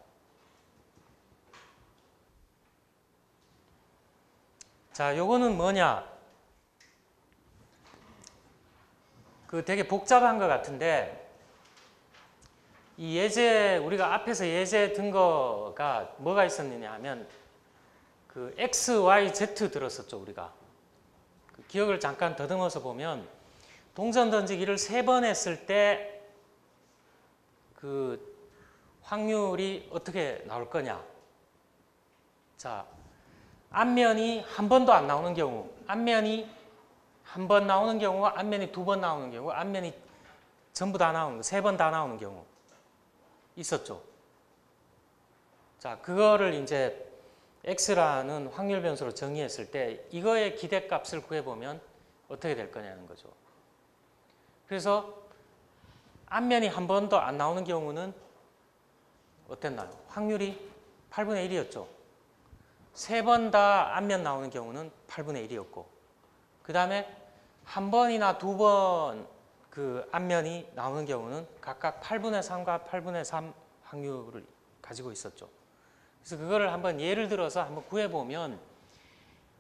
자, 요거는 뭐냐? 되게 복잡한 것 같은데 이 예제, 우리가 앞에서 예제 든 거가 뭐가 있었느냐 하면 X, Y, Z 들었었죠, 우리가. 기억을 잠깐 더듬어서 보면 동전 던지기를 3번 했을 때 확률이 어떻게 나올 거냐. 자, 앞면이 한 번도 안 나오는 경우, 앞면이 한 번 나오는 경우와 앞면이 2번 나오는 경우, 앞면이 전부 다 나오는 거, 3번 다 나오는 경우 있었죠. 자, 그거를 이제 X라는 확률 변수로 정의했을 때 이거의 기대값을 구해보면 어떻게 될 거냐는 거죠. 그래서 앞면이 한 번도 안 나오는 경우는 어땠나요? 확률이 8분의 1이었죠. 3번 다 앞면 나오는 경우는 8분의 1이었고 그 다음에 한 번이나 2번 앞면이 나오는 경우는 각각 8분의 3과 8분의 3 확률을 가지고 있었죠. 그래서 그거를 한번 예를 들어서 한번 구해보면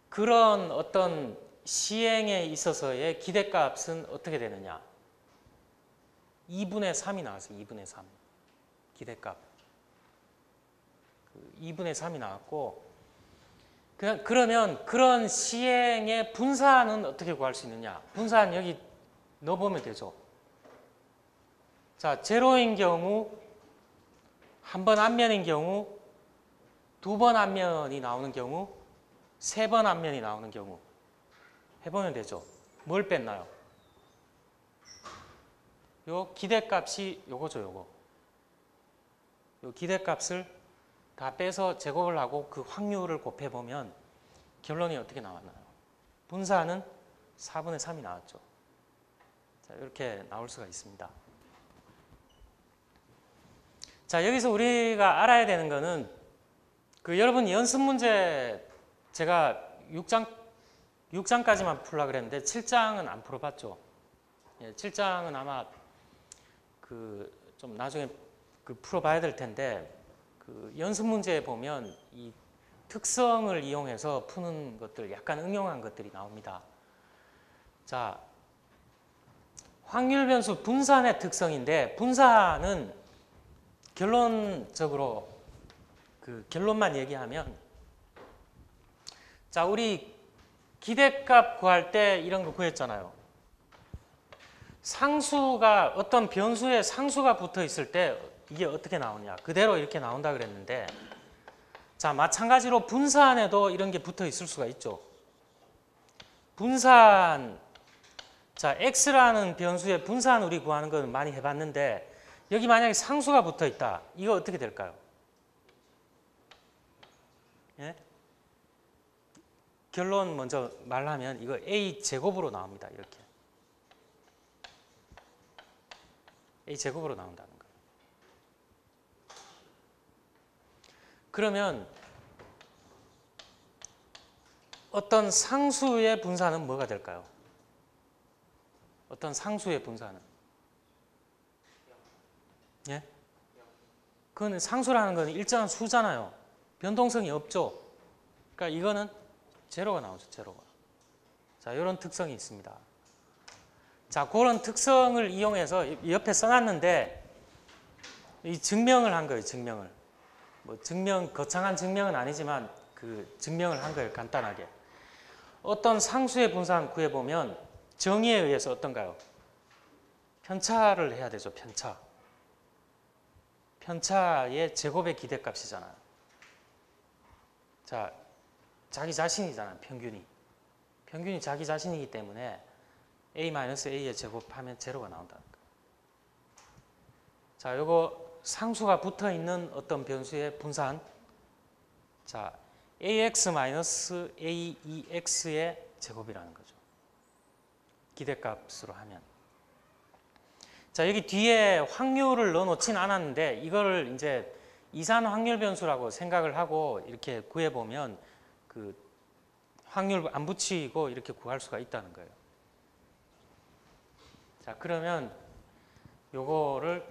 그런 어떤 시행에 있어서의 기대값은 어떻게 되느냐. 2분의 3이 나왔어요. 2분의 3 기대값. 2분의 3이 나왔고 그러면 그런 시행의 분산은 어떻게 구할 수 있느냐. 분산 여기 넣어보면 되죠. 자, 제로인 경우, 한 번 앞면인 경우, 2번 앞면이 나오는 경우, 3번 앞면이 나오는 경우 해보면 되죠. 뭘 뺐나요? 요 기대값이 요거죠, 요거. 요 기대값을 다 빼서 제곱을 하고 그 확률을 곱해보면 결론이 어떻게 나왔나요? 분산은 4분의 3이 나왔죠. 자, 이렇게 나올 수가 있습니다. 자, 여기서 우리가 알아야 되는 거는 여러분 연습 문제 제가 6장까지만 풀려고 그랬는데 7장은 안 풀어봤죠. 예, 7장은 아마 좀 나중에 풀어봐야 될 텐데 연습 문제에 보면 이 특성을 이용해서 푸는 것들 약간 응용한 것들이 나옵니다. 자, 확률 변수 분산의 특성인데 분산은 결론적으로 결론만 얘기하면 자, 우리 기대값 구할 때 이런 거 구했잖아요. 상수가 어떤 변수에 상수가 붙어 있을 때 이게 어떻게 나오냐. 그대로 이렇게 나온다 그랬는데 자, 마찬가지로 분산에도 이런 게 붙어 있을 수가 있죠. 분산, 자, X라는 변수의 분산 우리 구하는 건 많이 해봤는데 여기 만약에 상수가 붙어 있다. 이거 어떻게 될까요? 예? 결론 먼저 말하면 이거 A 제곱으로 나옵니다. 이렇게. A 제곱으로 나온다는 거예요. 그러면 어떤 상수의 분산은 뭐가 될까요? 어떤 상수의 분산은? 예? 그건 상수라는 건 일정한 수잖아요. 변동성이 없죠. 그러니까 이거는 제로가 나오죠. 제로가. 자, 이런 특성이 있습니다. 자, 그런 특성을 이용해서 옆에 써놨는데 이 증명을 한 거예요. 증명을. 뭐 거창한 증명은 아니지만 그 증명을 한 거예요. 간단하게. 어떤 상수의 분산 구해보면 정의에 의해서 어떤가요? 편차를 해야 되죠. 편차. 편차의 제곱의 기대값이잖아요. 자, 자기 자신이잖아요. 평균이. 평균이 자기 자신이기 때문에 A-A의 제곱하면 제로가 나온다는 거예요. 자, 요거 상수가 붙어있는 어떤 변수의 분산. 자, AX-AEX의 제곱이라는 거죠. 기대값으로 하면. 자, 여기 뒤에 확률을 넣어놓진 않았는데 이걸 이제 이산 확률 변수라고 생각을 하고 이렇게 구해보면 그 확률 안 붙이고 이렇게 구할 수가 있다는 거예요. 자, 그러면 요거를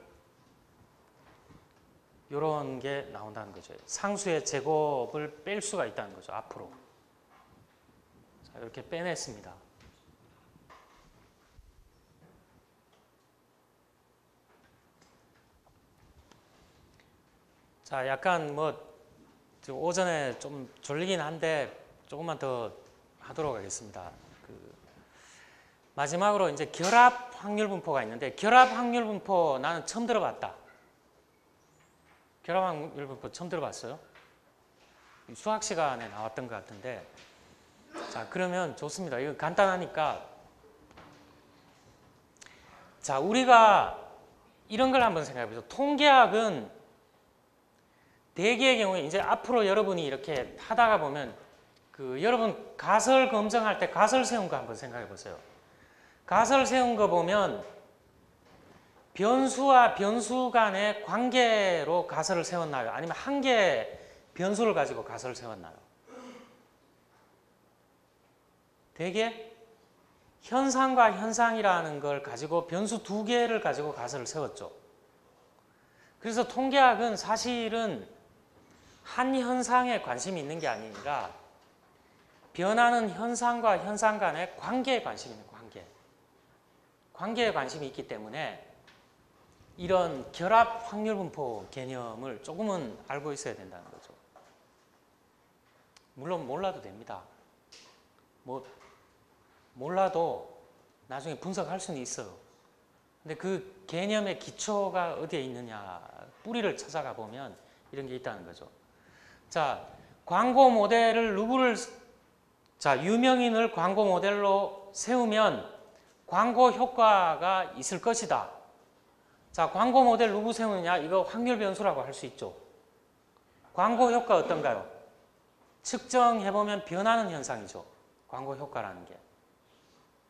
요런 게 나온다는 거죠. 상수의 제곱을 뺄 수가 있다는 거죠. 앞으로. 자, 이렇게 빼냈습니다. 자, 약간 뭐 오전에 좀 졸리긴 한데 조금만 더 하도록 하겠습니다. 마지막으로 이제 결합 확률 분포가 있는데 결합 확률 분포 나는 처음 들어봤다. 결합 확률 분포 처음 들어봤어요? 수학 시간에 나왔던 것 같은데. 자, 그러면 좋습니다. 이거 간단하니까. 자, 우리가 이런 걸 한번 생각해 보죠. 통계학은 대개의 경우에 이제 앞으로 여러분이 이렇게 하다가 보면 여러분 가설 검증할 때 가설 세운 거 한번 생각해 보세요. 가설 세운 거 보면 변수와 변수 간의 관계로 가설을 세웠나요? 아니면 한 개의 변수를 가지고 가설을 세웠나요? 대개 현상과 현상이라는 걸 가지고 변수 두 개를 가지고 가설을 세웠죠. 그래서 통계학은 사실은 한 현상에 관심이 있는 게 아니라 변하는 현상과 현상 간의 관계에 관심이 있는 관계. 관계에 관심이 있기 때문에 이런 결합 확률 분포 개념을 조금은 알고 있어야 된다는 거죠. 물론 몰라도 됩니다. 몰라도 나중에 분석할 수는 있어요. 근데 그 개념의 기초가 어디에 있느냐, 뿌리를 찾아가 보면 이런 게 있다는 거죠. 자, 광고 모델을 유명인을 광고 모델로 세우면 광고 효과가 있을 것이다. 자, 광고 모델 누구 세우느냐? 이거 확률 변수라고 할 수 있죠. 광고 효과 어떤가요? 측정해보면 변하는 현상이죠. 광고 효과라는 게.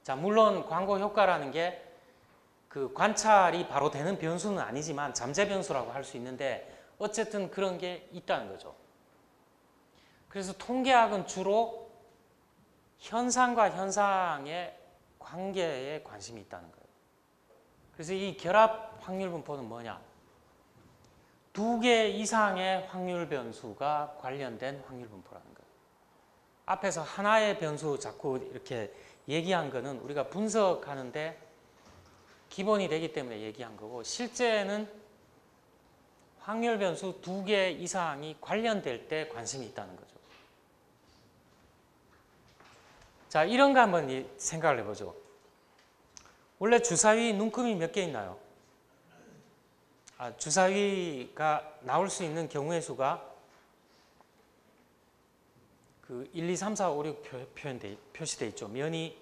자, 물론 광고 효과라는 게 그 관찰이 바로 되는 변수는 아니지만 잠재 변수라고 할 수 있는데 어쨌든 그런 게 있다는 거죠. 그래서 통계학은 주로 현상과 현상의 관계에 관심이 있다는 거예요. 그래서 이 결합 확률 분포는 뭐냐? 두 개 이상의 확률 변수가 관련된 확률 분포라는 거예요. 앞에서 하나의 변수 자꾸 이렇게 얘기한 거는 우리가 분석하는데 기본이 되기 때문에 얘기한 거고, 실제는 확률 변수 두 개 이상이 관련될 때 관심이 있다는 거죠. 자, 이런 거 한번 생각을 해보죠. 원래 주사위 눈금이 몇 개 있나요? 주사위가 나올 수 있는 경우의 수가 1, 2, 3, 4, 5, 6 표시되어 있죠. 면이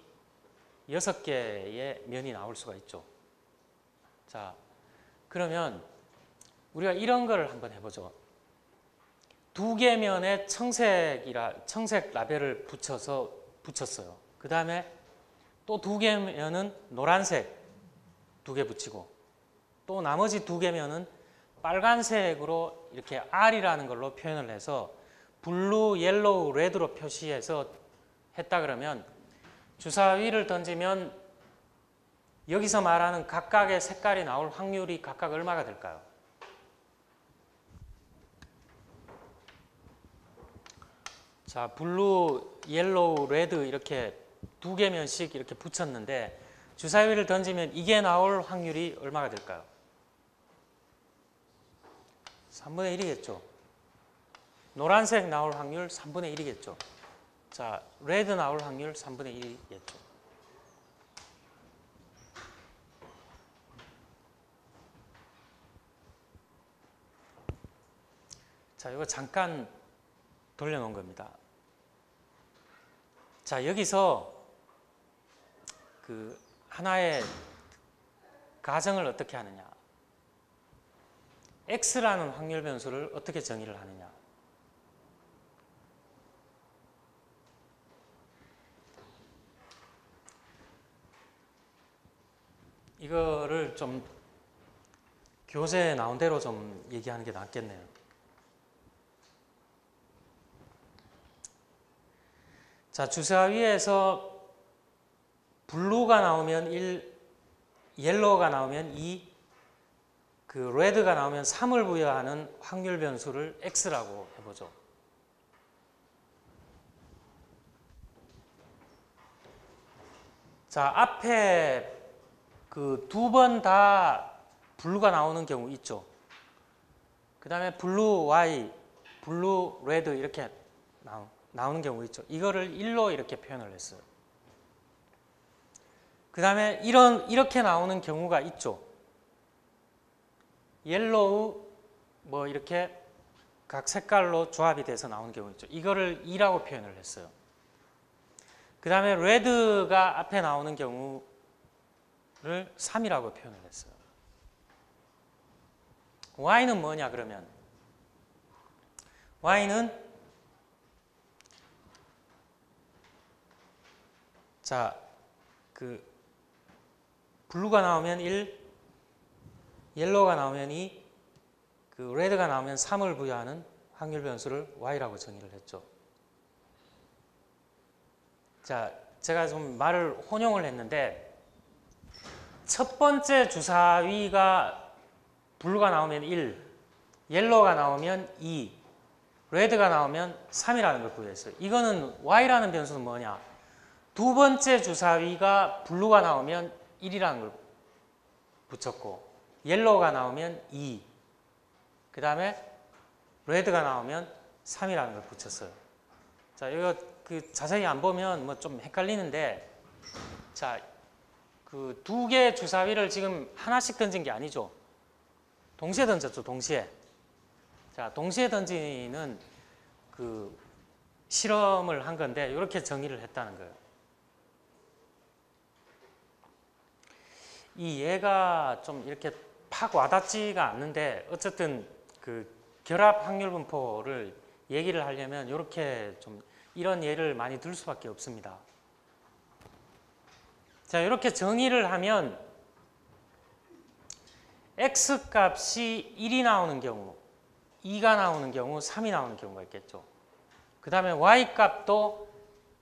6개의 면이 나올 수가 있죠. 자, 그러면 우리가 이런 거를 한번 해보죠. 두 개면에 청색 라벨을 붙였어요. 그 다음에 또 두 개면은 노란색 두 개 붙이고, 또 나머지 두 개면은 빨간색으로 이렇게 R이라는 걸로 표현을 해서 블루, 옐로우, 레드로 표시해서 했다 그러면 주사위를 던지면 여기서 말하는 각각의 색깔이 나올 확률이 각각 얼마가 될까요? 자, 블루, 옐로우, 레드 이렇게 두 개면씩 이렇게 붙였는데 주사위를 던지면 이게 나올 확률이 얼마가 될까요? 3분의 1이겠죠. 노란색 나올 확률 3분의 1이겠죠. 자, 레드 나올 확률 3분의 1이겠죠. 자, 이거 잠깐 돌려놓은 겁니다. 자, 여기서 그 하나의 가정을 어떻게 하느냐. X라는 확률 변수를 어떻게 정의를 하느냐. 이거를 좀 교재에 나온 대로 좀 얘기하는 게 낫겠네요. 자, 주사위에서 블루가 나오면 1, 옐로우가 나오면 2, 그 레드가 나오면 3을 부여하는 확률 변수를 X라고 해보죠. 자, 앞에 그 두 번 다 블루가 나오는 경우 있죠. 그 다음에 블루 Y, 블루 레드 이렇게 나오는 경우 있죠. 이거를 1로 이렇게 표현을 했어요. 그 다음에 이렇게 나오는 경우가 있죠. 옐로우 뭐 이렇게 각 색깔로 조합이 돼서 나오는 경우 있죠. 이거를 2라고 표현을 했어요. 그 다음에 레드가 앞에 나오는 경우를 3이라고 표현을 했어요. Y는 뭐냐 그러면 Y는 자, 그 블루가 나오면 1, 옐로우가 나오면 2, 그 레드가 나오면 3을 부여하는 확률 변수를 Y라고 정의를 했죠. 자, 제가 좀 말을 혼용을 했는데 첫 번째 주사위가 블루가 나오면 1, 옐로우가 나오면 2, 레드가 나오면 3이라는 걸 구했어요. 이거는 Y라는 변수는 뭐냐? 두 번째 주사위가 블루가 나오면 1이라는 걸 붙였고 옐로우가 나오면 2, 그 다음에 레드가 나오면 3이라는 걸 붙였어요. 자, 이거 그 자세히 안 보면 뭐 좀 헷갈리는데, 자, 그 두 개 주사위를 지금 하나씩 던진 게 아니죠. 동시에 던졌죠, 동시에. 자, 동시에 던지는 그 실험을 한 건데 이렇게 정의를 했다는 거예요. 이 예가 좀 이렇게 팍 와닿지가 않는데 어쨌든 그 결합 확률 분포를 얘기를 하려면 이렇게 좀 이런 예를 많이 들 수밖에 없습니다. 자, 이렇게 정의를 하면 X 값이 1이 나오는 경우, 2가 나오는 경우, 3이 나오는 경우가 있겠죠. 그 다음에 Y 값도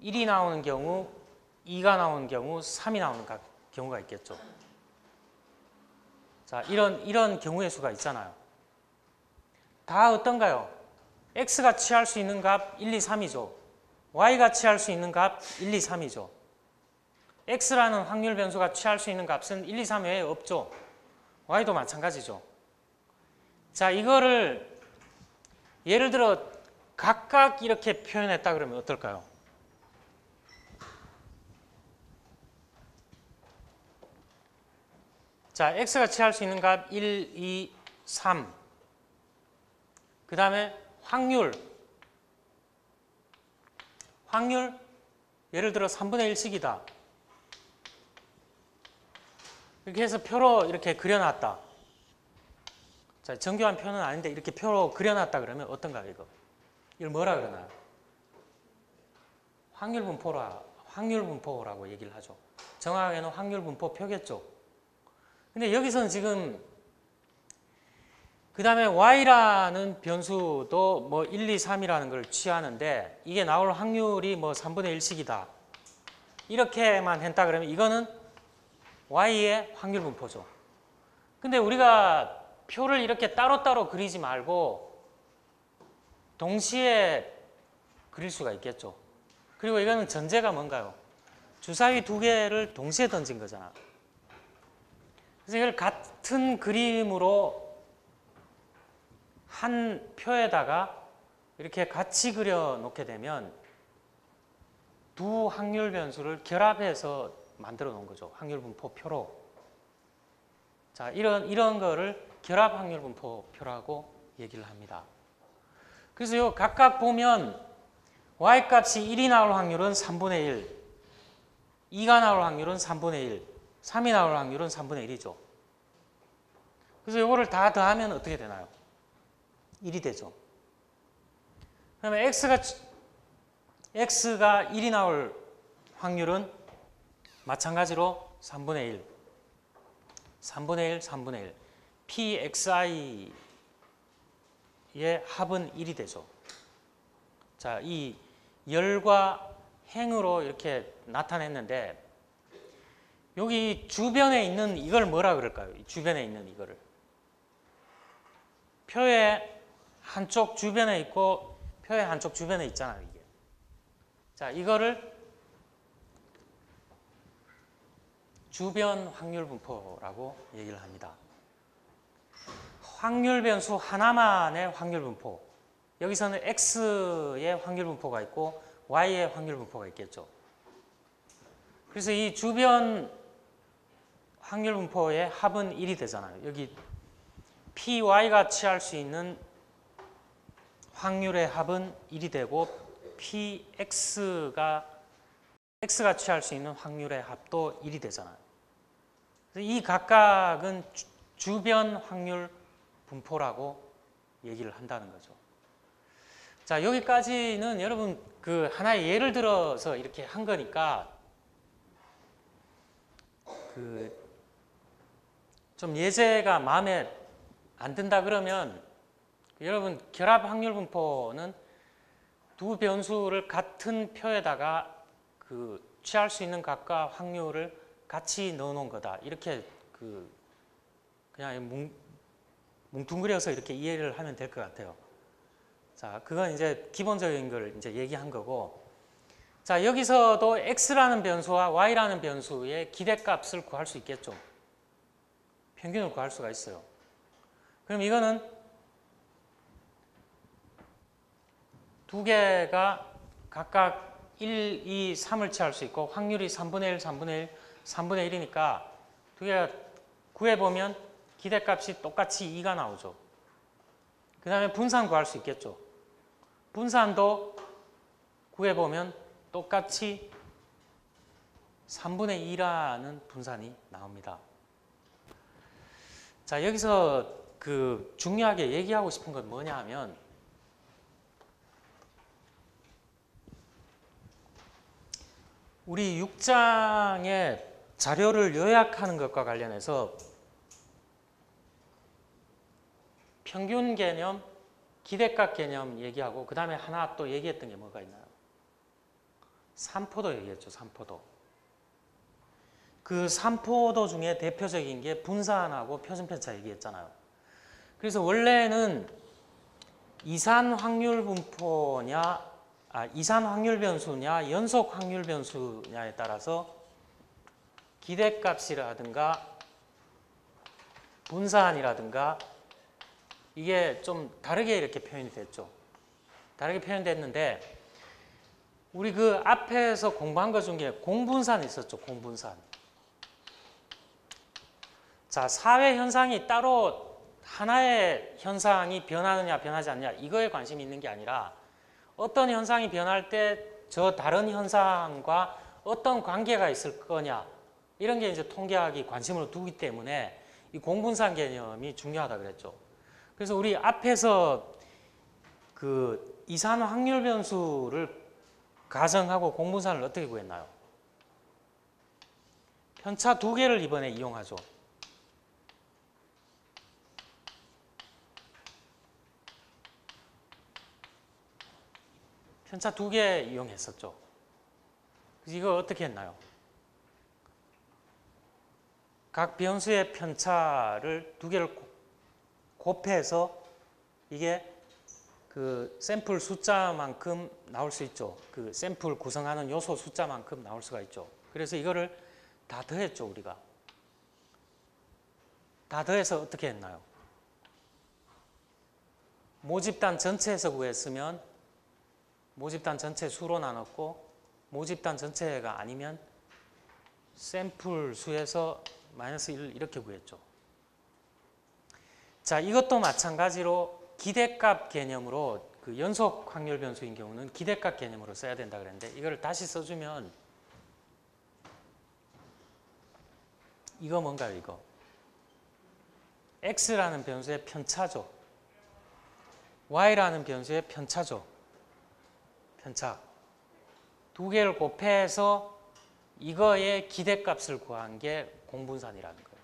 1이 나오는 경우, 2가 나오는 경우, 3이 나오는 경우가 있겠죠. 자, 이런 경우의 수가 있잖아요. 다 어떤가요? X가 취할 수 있는 값 1, 2, 3이죠. Y가 취할 수 있는 값 1, 2, 3이죠. X라는 확률 변수가 취할 수 있는 값은 1, 2, 3 외에 없죠. Y도 마찬가지죠. 자, 이거를 예를 들어 각각 이렇게 표현했다 그러면 어떨까요? 자, X가 취할 수 있는 값 1, 2, 3. 그 다음에 확률. 예를 들어 3분의 1씩이다. 이렇게 해서 표로 이렇게 그려놨다. 자, 정교한 표는 아닌데 이렇게 표로 그려놨다 그러면 어떤가요, 이거? 이걸 뭐라 그러나? 확률분포라고 얘기를 하죠. 정확하게는 확률분포표겠죠. 근데 여기서는 지금 그 다음에 y라는 변수도 뭐 1, 2, 3이라는 걸 취하는데 이게 나올 확률이 뭐 3분의 1씩이다. 이렇게만 했다 그러면 이거는 y의 확률분포죠. 근데 우리가 표를 이렇게 따로따로 그리지 말고 동시에 그릴 수가 있겠죠. 그리고 이거는 전제가 뭔가요? 주사위 두 개를 동시에 던진 거잖아. 그래서 이걸 같은 그림으로 한 표에다가 이렇게 같이 그려 놓게 되면 두 확률 변수를 결합해서 만들어 놓은 거죠. 확률분포표로. 자, 이런 거를 결합 확률분포표라고 얘기를 합니다. 그래서 요 각각 보면 y값이 1이 나올 확률은 3분의 1, 2가 나올 확률은 3분의 1, 3이 나올 확률은 3분의 1이죠. 그래서 요거를 다 더하면 어떻게 되나요? 1이 되죠. 그러면 x가 1이 나올 확률은 마찬가지로 3분의 1, 3분의 1, 3분의 1. pxi의 합은 1이 되죠. 자, 이 열과 행으로 이렇게 나타냈는데 여기 주변에 있는 이걸 뭐라 그럴까요? 이 주변에 있는 이거를. 표의 한쪽 주변에 있고 표의 한쪽 주변에 있잖아요, 이게. 자, 이거를 주변 확률분포라고 얘기를 합니다. 확률 변수 하나만의 확률분포. 여기서는 x의 확률분포가 있고 y의 확률분포가 있겠죠. 그래서 이 주변 확률분포의 합은 1이 되잖아요. 여기 py가 취할 수 있는 확률의 합은 1이 되고 x가 취할 수 있는 확률의 합도 1이 되잖아요. 이 각각은 주변 확률 분포라고 얘기를 한다는 거죠. 자, 여기까지는 여러분 그 하나의 예를 들어서 이렇게 한 거니까 그 좀 예제가 마음에 안 든다 그러면 여러분 결합 확률 분포는 두 변수를 같은 표에다가 그 취할 수 있는 각각 확률을 같이 넣어 놓은 거다. 이렇게 그냥 뭉뚱그려서 이렇게 이해를 하면 될 것 같아요. 자, 그건 이제 기본적인 걸 이제 얘기한 거고. 자, 여기서도 x라는 변수와 y라는 변수의 기대값을 구할 수 있겠죠. 평균을 구할 수가 있어요. 그럼 이거는 두 개가 각각 1, 2, 3을 취할 수 있고 확률이 3분의 1, 3분의 1, 3분의 1이니까 두 개가 구해보면 기대값이 똑같이 2가 나오죠. 그 다음에 분산 구할 수 있겠죠. 분산도 구해보면 똑같이 3분의 2라는 분산이 나옵니다. 자, 여기서 그 중요하게 얘기하고 싶은 건 뭐냐 하면 우리 6장의 자료를 요약하는 것과 관련해서 평균 개념, 기대값 개념 얘기하고 그 다음에 하나 또 얘기했던 게 뭐가 있나요? 산포도 얘기했죠. 산포도. 그 산포도 중에 대표적인 게 분산하고 표준편차 얘기했잖아요. 그래서 원래는 이산 확률 분포냐, 이산 확률 변수냐, 연속 확률 변수냐에 따라서 기대값이라든가 분산이라든가 이게 좀 다르게 이렇게 표현이 됐죠. 다르게 표현됐는데 우리 그 앞에서 공부한 것 중에 공분산 있었죠. 공분산. 자, 사회 현상이 따로 하나의 현상이 변하느냐 변하지 않느냐 이거에 관심이 있는 게 아니라 어떤 현상이 변할 때 저 다른 현상과 어떤 관계가 있을 거냐 이런 게 이제 통계학이 관심을 두기 때문에 이 공분산 개념이 중요하다 그랬죠. 그래서 우리 앞에서 그 이산 확률 변수를 가정하고 공분산을 어떻게 구했나요? 편차 두 개를 이번에 이용하죠. 편차 두 개 이용했었죠. 그래서 이거 어떻게 했나요? 각 변수의 편차를 두 개를 곱해서 이게 그 샘플 숫자만큼 나올 수 있죠. 그 샘플 구성하는 요소 숫자만큼 나올 수가 있죠. 그래서 이거를 다 더했죠, 우리가. 다 더해서 어떻게 했나요? 모집단 전체에서 구했으면 모집단 전체 수로 나눴고, 모집단 전체가 아니면 샘플 수에서 마이너스 1을 이렇게 구했죠. 자, 이것도 마찬가지로 기대값 개념으로, 그 연속 확률 변수인 경우는 기대값 개념으로 써야 된다 그랬는데, 이거를 다시 써주면 이거 뭔가요, 이거? x라는 변수의 편차죠. y라는 변수의 편차죠. 편차. 두 개를 곱해서 이거의 기대값을 구한 게 공분산이라는 거예요.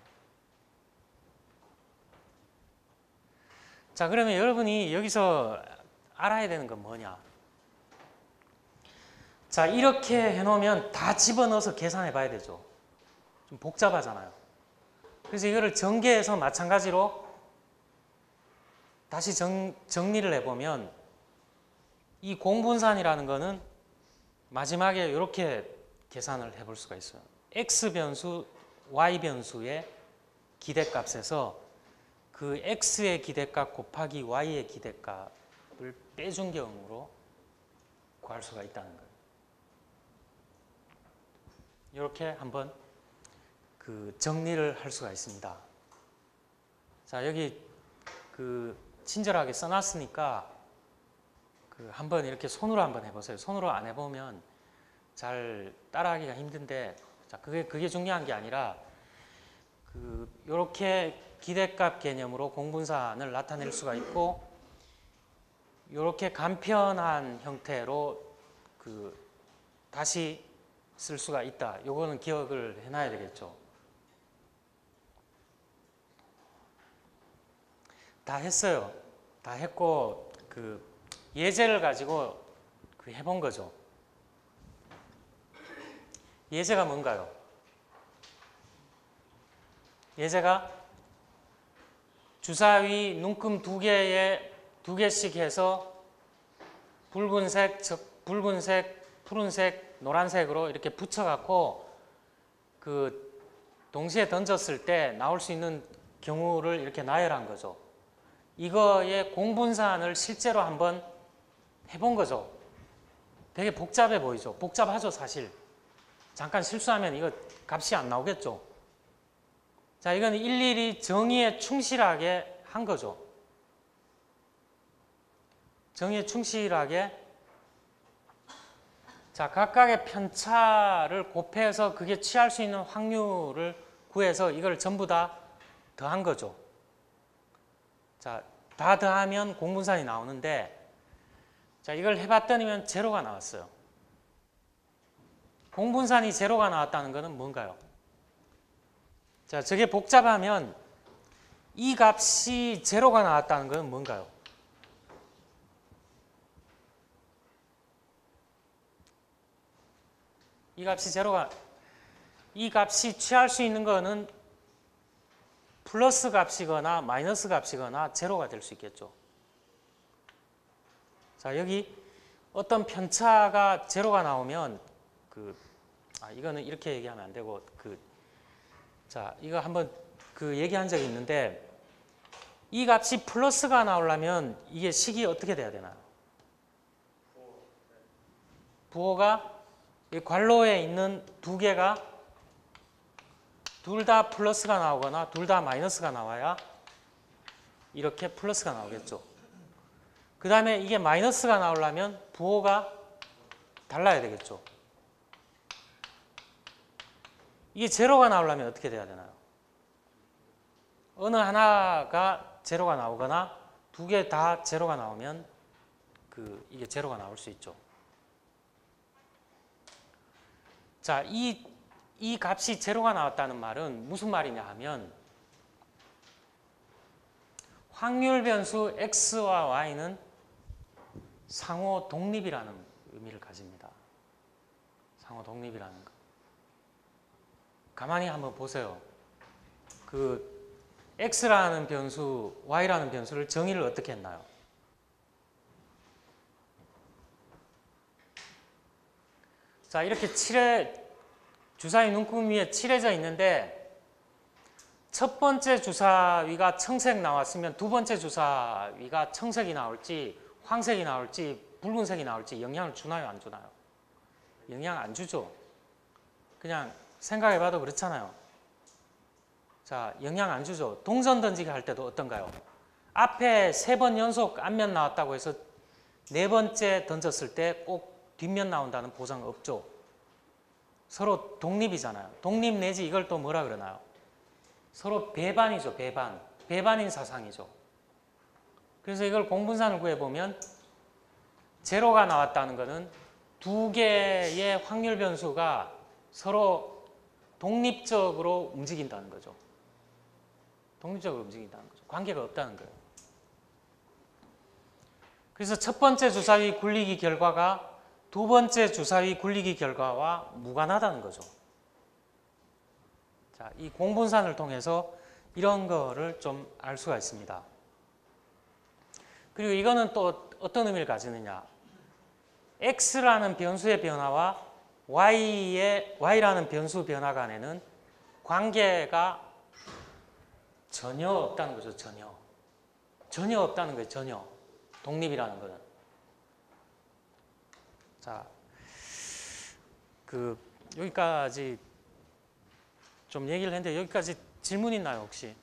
자, 그러면 여러분이 여기서 알아야 되는 건 뭐냐? 자, 이렇게 해놓으면 다 집어넣어서 계산해 봐야 되죠. 좀 복잡하잖아요. 그래서 이거를 전개해서 마찬가지로 다시 정리를 해보면, 이 공분산이라는 거는 마지막에 이렇게 계산을 해볼 수가 있어요. x변수, y변수의 기대값에서 그 x의 기대값 곱하기 y의 기대값을 빼준 경우로 구할 수가 있다는 거예요. 이렇게 한번 그 정리를 할 수가 있습니다. 자, 여기 그 친절하게 써놨으니까 그 한번 이렇게 손으로 한번 해보세요. 손으로 안 해보면 잘 따라하기가 힘든데, 자, 그게 중요한 게 아니라, 그 요렇게 기대값 개념으로 공분산을 나타낼 수가 있고, 요렇게 간편한 형태로 그 다시 쓸 수가 있다. 요거는 기억을 해놔야 되겠죠. 다 했어요. 다 했고, 그 예제를 가지고 그 해본 거죠. 예제가 뭔가요? 예제가 주사위 눈금 두 개씩 해서 붉은색, 푸른색, 노란색으로 이렇게 붙여갖고 그 동시에 던졌을 때 나올 수 있는 경우를 이렇게 나열한 거죠. 이거의 공분산을 실제로 한번 해본 거죠. 되게 복잡해 보이죠. 복잡하죠, 사실. 잠깐 실수하면 이거 값이 안 나오겠죠. 자, 이건 일일이 정의에 충실하게 한 거죠. 정의에 충실하게. 자, 각각의 편차를 곱해서 그게 취할 수 있는 확률을 구해서 이걸 전부 다 더한 거죠. 자, 다 더하면 공분산이 나오는데, 자, 이걸 해봤더니면 제로가 나왔어요. 공분산이 제로가 나왔다는 것은 뭔가요? 자, 저게 복잡하면 이 값이 제로가 나왔다는 것은 뭔가요? 이 값이 취할 수 있는 것은 플러스 값이거나 마이너스 값이거나 제로가 될 수 있겠죠. 자, 여기 어떤 편차가 제로가 나오면 이거는 이렇게 얘기하면 안 되고, 자, 이거 한번 얘기한 적이 있는데, 이 값이 플러스가 나오려면 이게 식이 어떻게 돼야 되나요? 부호가 이 괄호에 있는 두 개가 둘 다 플러스가 나오거나 둘 다 마이너스가 나와야 이렇게 플러스가 나오겠죠. 그 다음에 이게 마이너스가 나오려면 부호가 달라야 되겠죠. 이게 제로가 나오려면 어떻게 돼야 되나요? 어느 하나가 제로가 나오거나 두 개 다 제로가 나오면 이게 제로가 나올 수 있죠. 자, 이 값이 제로가 나왔다는 말은 무슨 말이냐 하면 확률 변수 x와 y는 상호 독립이라는 의미를 가집니다. 상호 독립이라는 거. 가만히 한번 보세요. x라는 변수, y라는 변수를 정의를 어떻게 했나요? 자, 이렇게 주사위 눈금 위에 칠해져 있는데 첫 번째 주사위가 청색 나왔으면 두 번째 주사위가 청색이 나올지 황색이 나올지 붉은색이 나올지 영향을 주나요, 안 주나요? 영향 안 주죠. 그냥 생각해봐도 그렇잖아요. 자, 영향 안 주죠. 동전 던지기 할 때도 어떤가요? 앞에 3번 연속 앞면 나왔다고 해서 4번째 던졌을 때 꼭 뒷면 나온다는 보장 없죠. 서로 독립이잖아요. 독립 내지 이걸 또 뭐라 그러나요? 서로 배반이죠. 배반인 사상이죠. 그래서 이걸 공분산을 구해보면 제로가 나왔다는 것은 두 개의 확률 변수가 서로 독립적으로 움직인다는 거죠. 독립적으로 움직인다는 거죠. 관계가 없다는 거예요. 그래서 첫 번째 주사위 굴리기 결과가 두 번째 주사위 굴리기 결과와 무관하다는 거죠. 자, 이 공분산을 통해서 이런 거를 좀 알 수가 있습니다. 그리고 이거는 또 어떤 의미를 가지느냐. x라는 변수의 변화와 y라는 변수 변화 간에는 관계가 전혀 없다는 거죠. 전혀 없다는 거예요. 전혀. 독립이라는 거는. 자, 여기까지 좀 얘기를 했는데 여기까지 질문 있나요, 혹시?